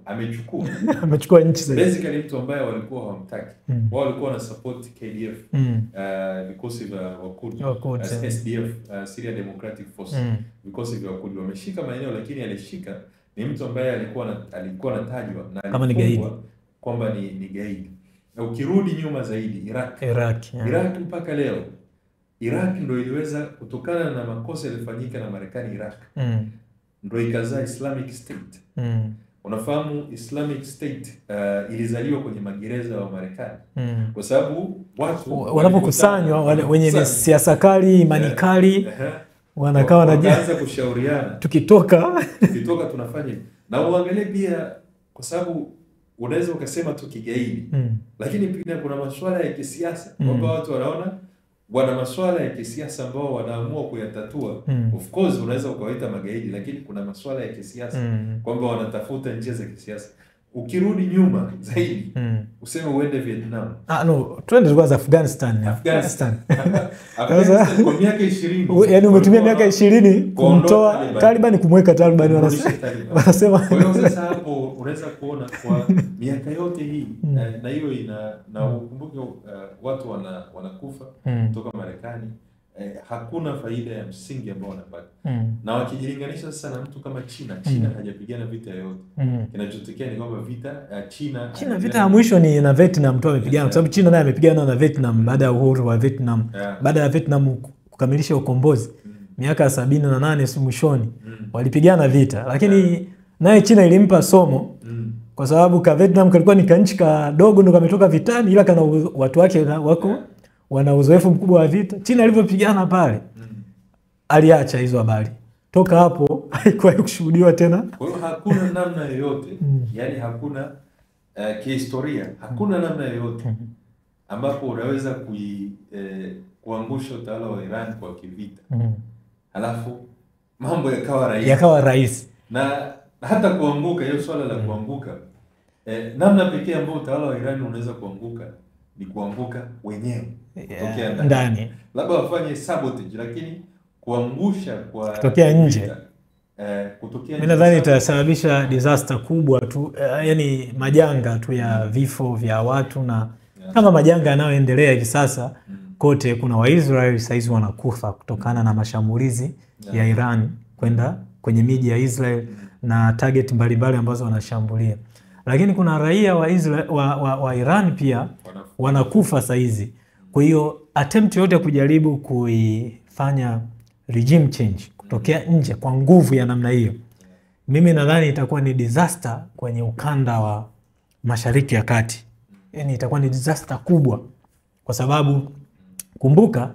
amechukua nchi sasa. Basically mtu ambaye walikuwa hawamtaki. Wao walikuwa na support KDF, vikosi vya Wakurdi, SDF, Syria Democratic Force, vikosi vya Wakurdi. Wameshika maeneo, lakini alishika ni mtu ambaye alikuwa anatajwa na kama ni gaidi, kwamba ni gaidi. Na ukirudi nyuma zaidi, Iraq mpaka leo Iraq ndo iliweza kutokana na makosa yalifanyika na Marekani. Iraq ndo ikazaa Islamic State. Unafahamu Islamic State ilizaliwa kwenye magereza wa Marekani kwa sababu watu wanapokusanywa wenye siasa kali, imani kali, wanakaa wanaanza kushauriana, tukitoka tunafanya hivi. Na uangalie pia, kwa sababu unaweza ukasema tu kigaidi lakini pia kuna masuala ya kisiasa kwamba watu wanaona wana masuala ya kisiasa ambao wanaamua kuyatatua. Of course unaweza ukawaita magaidi, lakini kuna masuala ya kisiasa kwamba wanatafuta njia za kisiasa. Ukirudi nyuma zaidi useme uende Vietnam. No, twende kwanza Afghanistan kwa miaka 20. Yaani umetumia miaka 20 kumtoa Taliban, kumweka Taliban, wanasema. Kwa hiyo sasa hapo unaweza kuona kwa miaka yote hii na hiyo na ukumbuke watu wanakufa kutoka Marekani, hakuna faida ya msingi ambao wanapata. Na wakijilinganisha sasa na mtu kama China, hajapigana vita yoyote. Kinachotokea ni kwamba vita China vita ya mwisho ni na Vietnam tu amepigana, kwa sababu China naye amepigana na Vietnam baada ya uhuru wa Vietnam. Baada ya Vietnam kukamilisha ukombozi miaka ya 78 mwishoni, walipigana vita, lakini naye China ilimpa somo kwa sababu ka Vietnam kalikuwa ni kanchi kadogo ndo kametoka vitani, ila kana watu wake wako wana uzoefu mkubwa wa vita. China alivyopigana pale aliacha hizo habari. Toka hapo haikuwa kushuhudiwa tena. Kwa hiyo hakuna namna yoyote, yani hakuna kihistoria, hakuna namna yoyote ambapo unaweza kuangusha utawala wa Iran kwa kivita. Halafu mambo yakawa rahisi. Na hata kuanguka, hiyo swala la kuanguka, namna pekee ambayo utawala wa Iran unaweza kuanguka ni kuanguka wenyewe kutokea ndani. Labda wafanye sabotage, lakini kuangusha kwa kutokea nje, mimi nadhani itasababisha disaster kubwa tu, yani majanga tu ya vifo vya watu, na kama majanga yanayoendelea hivi sasa kote, kuna Waisraeli saizi wanakufa kutokana na mashambulizi ya Iran kwenda kwenye miji ya Israel na target mbalimbali ambazo wanashambulia. Lakini kuna raia wa Israel, wa Iran pia wanakufa saizi. Kwa hiyo attempt yote kujaribu kuifanya regime change kutokea nje kwa nguvu ya namna hiyo, mimi nadhani itakuwa ni disaster kwenye ukanda wa Mashariki ya Kati. Yani itakuwa ni disaster kubwa, kwa sababu kumbuka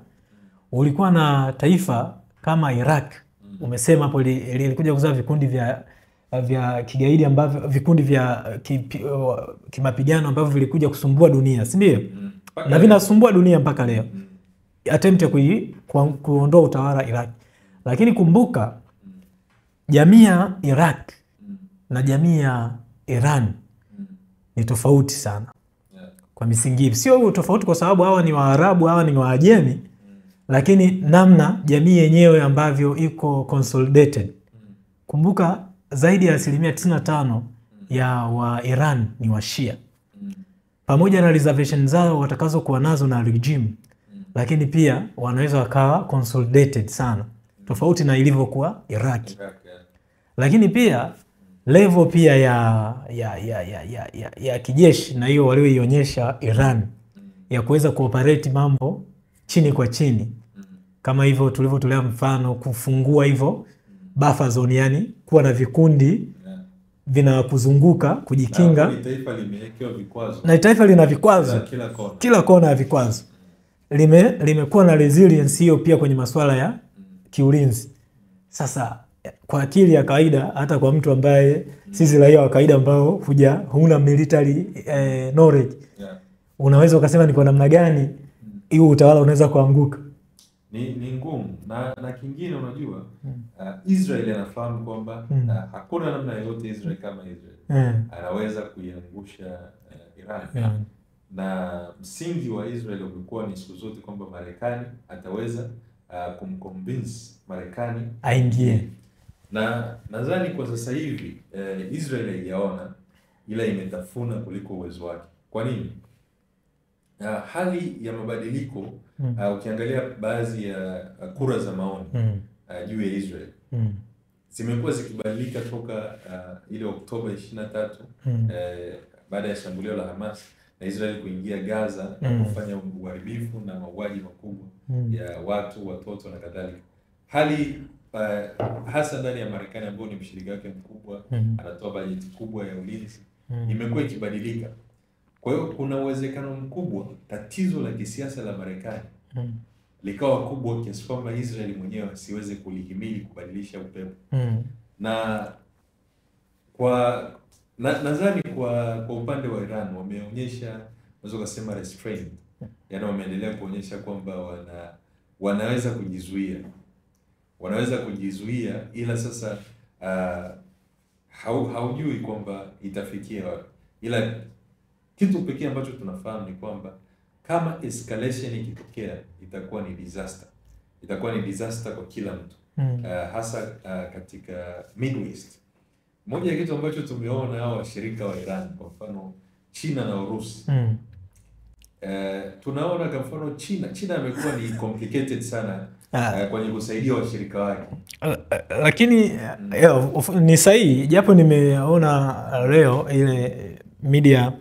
ulikuwa na taifa kama Iraq, umesema hapo lilikuja kuzaa vikundi vya kigaidi ambavyo vikundi vya kimapigano ambavyo vilikuja kusumbua dunia, si ndio? Na vinasumbua dunia mpaka leo. Attempt ya kuondoa utawala Iraq. Lakini kumbuka jamii ya Iraq na jamii ya Iran ni tofauti sana. Kwa misingi, sio tofauti kwa sababu hawa ni Waarabu, hawa ni Waajemi, lakini namna jamii yenyewe ambavyo iko consolidated. Kumbuka zaidi ya 95% ya wa Iran ni wa Shia. Pamoja na reservation zao watakazo kuwa nazo na regime, lakini pia wanaweza wakawa consolidated sana, tofauti na ilivyokuwa Iraki. Lakini pia level pia ya kijeshi na hiyo walioionyesha Iran ya kuweza kuoperate mambo chini kwa chini, kama hivyo tulivyotolea mfano kufungua hivyo buffer zone, yani kuwa na vikundi vinakuzunguka kujikinga. Na taifa limewekewa vikwazo. Na taifa lina vikwazo kila kona ya vikwazo. Limekuwa na resilience hiyo pia kwenye masuala ya kiulinzi. Sasa kwa akili ya kawaida, hata kwa mtu ambaye sisi raia wa kawaida ambao huna military knowledge, unaweza ukasema ni kwa namna gani hiyo utawala unaweza kuanguka. Ni ngumu. Na kingine unajua, Israel anafahamu kwamba hakuna namna yoyote Israel kama Israel anaweza kuiangusha Iran. Na msingi wa Israel umekuwa ni siku zote kwamba Marekani ataweza kumconvince Marekani aingie. Na nadhani kwa sasa hivi Israel haijaona, ila imetafuna kuliko uwezo wake. Kwa nini? Hali ya mabadiliko, ukiangalia baadhi ya kura za maoni juu ya Israel zimekuwa zikibadilika toka ile Oktoba 23 baada ya shambulio la Hamas na Israel kuingia Gaza na kufanya uharibifu na mauaji makubwa ya watu, watoto na kadhalika. Hali hasa ndani ya Marekani ambao ni mshirika wake mkubwa, anatoa bajeti kubwa ya ulinzi, imekuwa ikibadilika. Kwa hiyo kuna uwezekano mkubwa tatizo la kisiasa la Marekani likawa kubwa kiasi kwamba Israeli mwenyewe asiweze kulihimili kubadilisha upepo. Na nadhani kwa upande wa Iran wameonyesha, unaweza kusema restraint. Yaani wameendelea kuonyesha kwamba wanaweza kujizuia. Wanaweza kujizuia, ila sasa haujui kwamba itafikia wapi. Ila kitu pekee ambacho tunafahamu ni kwamba kama escalation ikitokea itakuwa ni disaster. Itakuwa ni disaster kwa kila mtu. Hasa katika Middle East. Moja ya kitu ambacho tumeona hao washirika wa Iran, kwa mfano China na Urusi, tunaona kwa mfano China amekuwa ni complicated sana kwenye kusaidia washirika wake. Lakini ni sahihi, japo nimeona leo ile media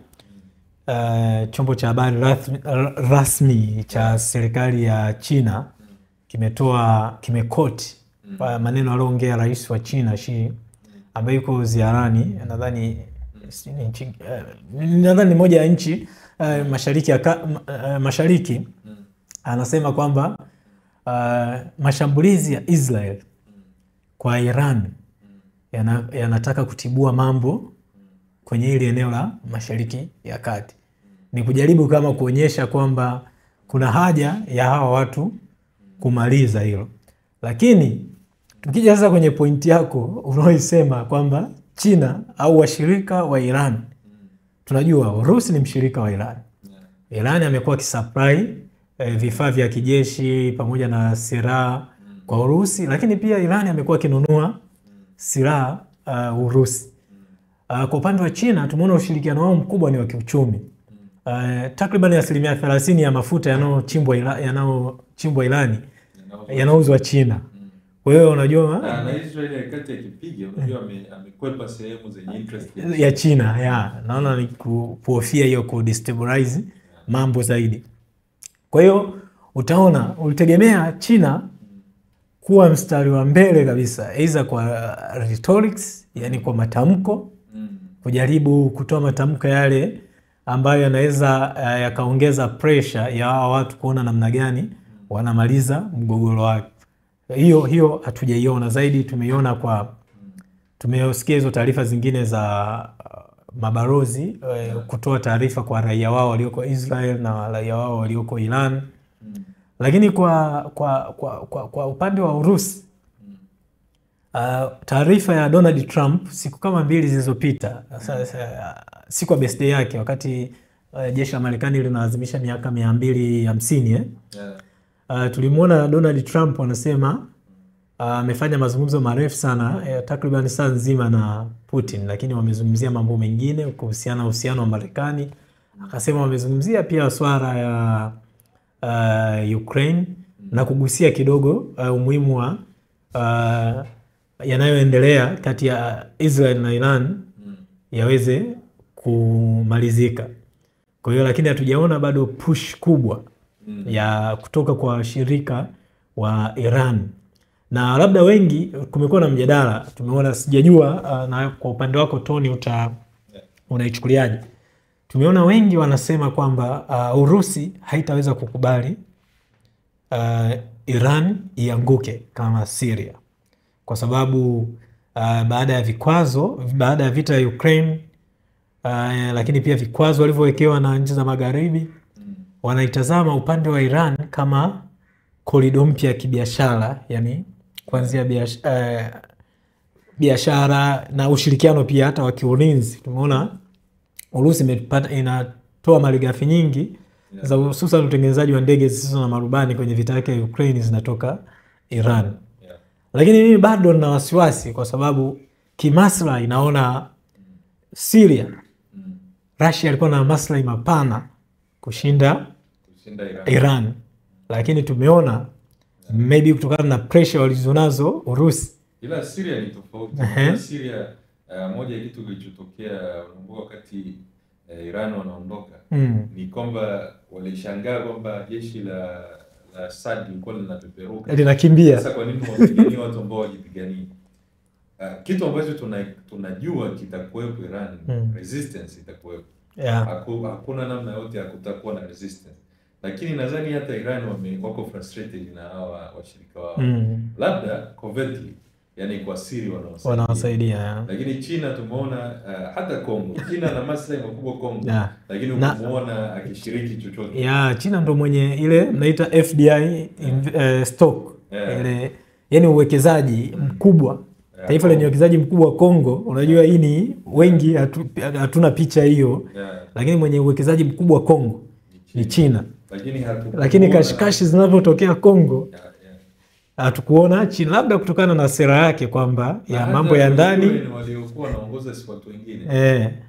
chombo cha habari rasmi cha serikali ya China kimekoti maneno aliyoongea rais wa China Xi ambaye yuko ziarani, nadhani moja ya nchi mashariki. Anasema kwamba mashambulizi ya Israel kwa Iran yanataka kutibua mambo kwenye ile eneo la Mashariki ya Kati. Ni kujaribu kama kuonyesha kwamba kuna haja ya hawa watu kumaliza hilo. Lakini tukija sasa kwenye pointi yako unaoisema kwamba China au washirika wa Iran, tunajua Urusi ni mshirika wa Iran. Iran amekuwa kisupply vifaa vya kijeshi pamoja na silaha kwa Urusi, lakini pia Iran amekuwa kinunua silaha Urusi. Kwa upande wa China tumeona ushirikiano wao mkubwa ni wa kiuchumi. Takriban 30% ya mafuta yanayochimbwa Irani yanauzwa China. Kwa hiyo unajua na Israel kati akipiga unajua amekwepa sehemu zenye interest ya China. Naona ni kuhofia hiyo ku destabilize mambo zaidi. Kwa hiyo utaona ulitegemea China kuwa mstari wa mbele kabisa, aidha kwa rhetorics, yani kwa matamko, kujaribu kutoa matamko yale ambayo yanaweza yakaongeza pressure ya hawa watu kuona namna gani wanamaliza mgogoro wake. Hiyo hatujaiona. Zaidi tumeiona tumesikia hizo taarifa zingine za mabalozi kutoa taarifa kwa raia wao walioko Israel na raia wao walioko Iran. Lakini kwa upande wa Urusi, taarifa ya Donald Trump siku kama 2 zilizopita, siku ya birthday yake, wakati jeshi la Marekani linaadhimisha miaka 250 tulimuona Donald Trump anasema amefanya mazungumzo marefu sana takriban saa nzima na Putin, lakini wamezungumzia mambo mengine kuhusiana uhusiano wa Marekani. Akasema wamezungumzia pia swala ya Ukraine na kugusia kidogo umuhimu wa yanayoendelea kati ya Israel na Iran yaweze kumalizika. Kwa hiyo lakini hatujaona bado push kubwa ya kutoka kwa washirika wa Iran. Na labda wengi kumekuwa na mjadala, tumeona, sijajua na kwa upande wako Tony unaichukuliaje? Tumeona wengi wanasema kwamba Urusi haitaweza kukubali Iran ianguke kama Syria, kwa sababu baada ya vita ya Ukraine, lakini pia vikwazo walivyowekewa na nchi za magharibi, wanaitazama upande wa Iran kama korido mpya ya kibiashara, yani kuanzia biashara na ushirikiano pia hata wa kiulinzi. Tumeona Urusi inatoa malighafi nyingi za hususan utengenezaji wa ndege zisizo na marubani kwenye vita yake ya Ukraine zinatoka Iran. Lakini mimi bado nina wasiwasi, kwa sababu kimaslahi inaona Syria, Russia alikuwa na maslahi mapana kushinda Iran. Lakini tumeona maybe kutokana na pressure walizonazo Urusi. Ila Syria ni tofauti. Syria moja ya kitu kilichotokea wakati Iran wanaondoka ni kwamba walishangaa kwamba jeshi la Assad lilikuwa linapeperuka, linakimbia. Sasa kwa nini wapigania watu ambao wajipigania? Kitu ambacho tunajua kitakuwepo Iran, resistance itakuwepo. Hakuna namna yote ya kutakuwa na resistance. Lakini nadhani hata Iran wako frustrated na hawa washirika wao. Labda covertly, yani kwa siri wanawasaidia. Lakini China tumeona hata Kongo. China na maslahi makubwa Kongo. Lakini umemuona akishiriki chochote. China ndo mwenye ile mnaita FDI stock. Ile yani uwekezaji mkubwa. Taifa lenye uwekezaji mkubwa Kongo. Unajua hii ni wengi hatuna picha hiyo. Lakini mwenye uwekezaji mkubwa Kongo ni China. Lakini kashikashi zinapotokea Kongo hatukuona China, labda kutokana na sera yake kwamba ya mambo ya ndani waliokuwa wanaongoza si watu wengine.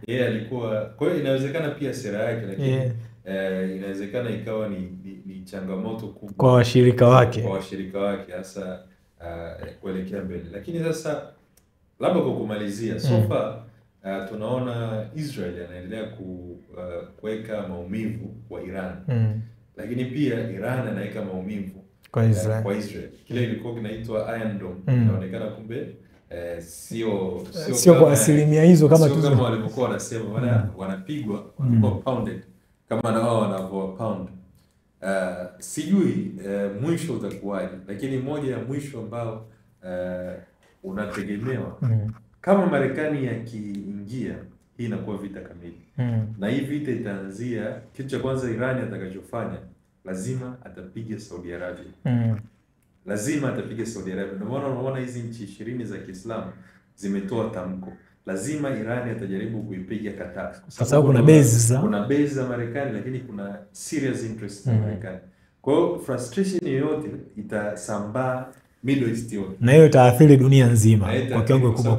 Yeye alikuwa, kwa hiyo inawezekana pia sera yake, lakini inawezekana ikawa ni changamoto kubwa kwa washirika wake, hasa kuelekea mbele. Lakini sasa labda kwa kumalizia, so far tunaona Israel anaendelea kuweka maumivu kwa Iran, lakini pia Iran anaweka maumivu kwa Israel. Kile ilikuwa kinaitwa Iron Dome inaonekana kumbe sio kwa asilimia hizo kama walivyokuwa wanasema, wanapigwa pounded kama na wao wanavyo pound. Sijui mwisho utakuwaje, lakini moja ya mwisho ambao unategemewa kama Marekani yakiingia, hii inakuwa vita kamili. Na hii vita itaanzia, kitu cha kwanza Iran atakachofanya lazima atapiga Saudi Arabia. Lazima atapiga Saudi Arabia. Ndio maana unaona hizi nchi 20 za Kiislamu zimetoa tamko. Lazima Iran atajaribu kuipiga Qatar. Kwa sababu kuna base za Marekani, lakini kuna serious interest za Marekani. Kwa hiyo frustration yoyote itasambaa Middle East yote. Na hiyo itaathiri dunia nzima kwa kiwango kikubwa,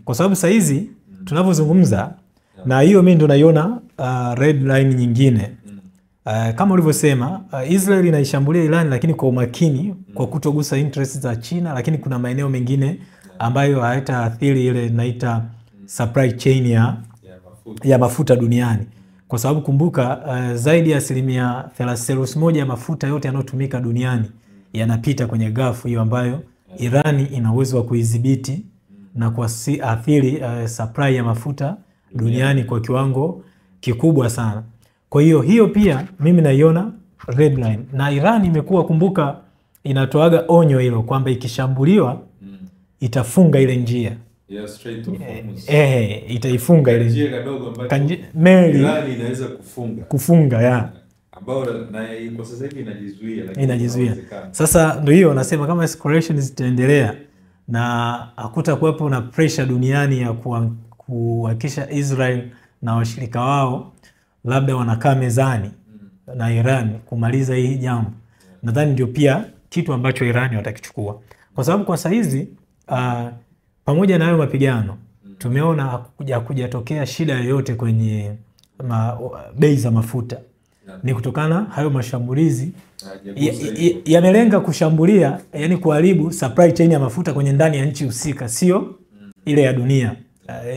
kwa sababu saa hizi tunavyozungumza, na hiyo mimi ndo naiona red line nyingine. Kama ulivyosema, Israel inaishambulia Iran lakini kwa umakini, kwa kutogusa interest za China, lakini kuna maeneo mengine ambayo hayataathiri ile inaita supply chain ya mafuta duniani. Kwa sababu kumbuka, zaidi ya 30% ya mafuta yote yanayotumika duniani yanapita kwenye Gulf hiyo ambayo Iran ina uwezo wa kuidhibiti na kuathiri supply ya mafuta duniani kwa kiwango kikubwa sana. Kwa hiyo pia mimi naiona red line. Na Iran imekuwa, kumbuka, inatoaga onyo hilo kwamba ikishambuliwa itafunga ile njia. Itaifunga ile njia kadogo meli Iran inaweza kufunga ambao na kwa sasa hivi inajizuia. Sasa ndio hiyo nasema, kama escalation zitaendelea na hakutakuwepo na pressure duniani ya kuhakikisha Israel na washirika wao labda wanakaa mezani na Iran kumaliza hii jambo, nadhani ndio pia kitu ambacho Iran watakichukua. Kwa sababu kwa sasa hizi pamoja na hayo mapigano tumeona hakujatokea shida yoyote kwenye bei za mafuta. Ni kutokana hayo mashambulizi yamelenga kushambulia, yani kuharibu supply chain ya mafuta kwenye ndani ya nchi husika, sio ile ya dunia.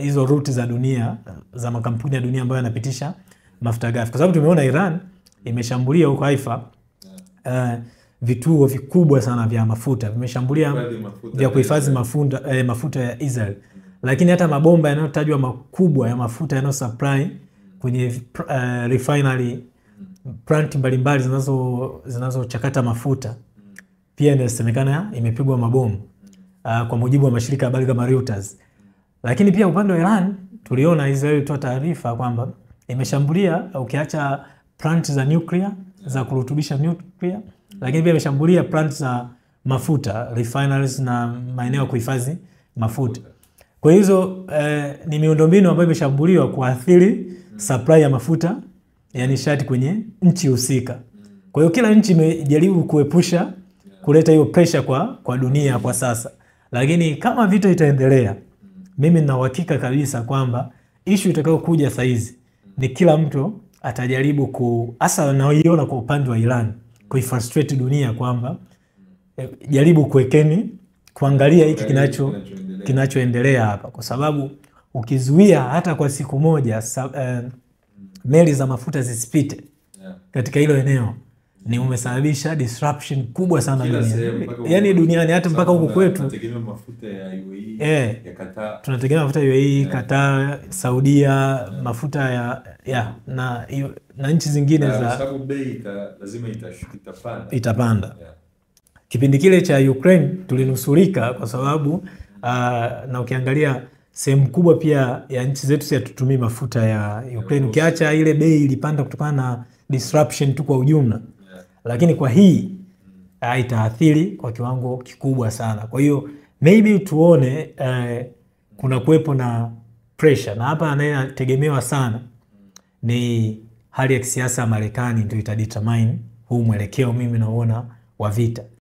Hizo route za dunia za makampuni ya dunia ambayo yanapitisha mafuta ghafi. Kwa sababu tumeona Iran imeshambulia huko Haifa vituo vikubwa sana vya mafuta, vimeshambulia vya kuhifadhi mafuta ya Israel. Lakini hata mabomba yanayotajwa makubwa ya mafuta yanayosupply kwenye refinery plant mbalimbali zinazochakata mafuta pia inasemekana imepigwa mabomu, kwa mujibu wa mashirika ya habari kama Reuters. Lakini pia upande wa Iran tuliona Israel ilitoa taarifa kwamba imeshambulia, ukiacha plant za nuclear za kurutubisha nuclear, lakini pia imeshambulia plant za mafuta, refineries na maeneo ya kuhifadhi mafuta. Kwa hizo ni miundombinu ambayo imeshambuliwa kuathiri supply ya mafuta ya nishati kwenye nchi husika. Kwa hiyo kila nchi imejaribu kuepusha kuleta hiyo pressure kwa dunia kwa sasa. Lakini kama vita itaendelea, mimi nina uhakika kabisa kwamba issue itakayokuja saa hizi ni kila mtu atajaribu hasa naoiona kwa upande wa Iran, kuifrustrate dunia kwamba jaribu kuangalia hiki kinachoendelea hapa, kwa sababu ukizuia hata kwa siku moja meli za mafuta zisipite katika hilo eneo, ni umesababisha disruption kubwa sana duniani. Yaani duniani, hata mpaka huko kwetu tunategemea mafuta ya UAE, ya Qatar. Tunategemea mafuta ya UAE, Qatar, Saudia, mafuta na nchi zingine za sababu bei lazima itapanda. Kipindi kile cha Ukraine tulinusurika kwa sababu na ukiangalia sehemu kubwa pia ya nchi zetu si hatutumii mafuta ya Ukraine. Ukiacha ile bei ilipanda kutokana na disruption tu kwa ujumla. Lakini kwa hii itaathiri kwa kiwango kikubwa sana. Kwa hiyo maybe tuone kuna kuwepo na pressure, na hapa anayetegemewa sana ni hali ya kisiasa ya Marekani, ndio itadetermine huu mwelekeo mimi naona wa vita.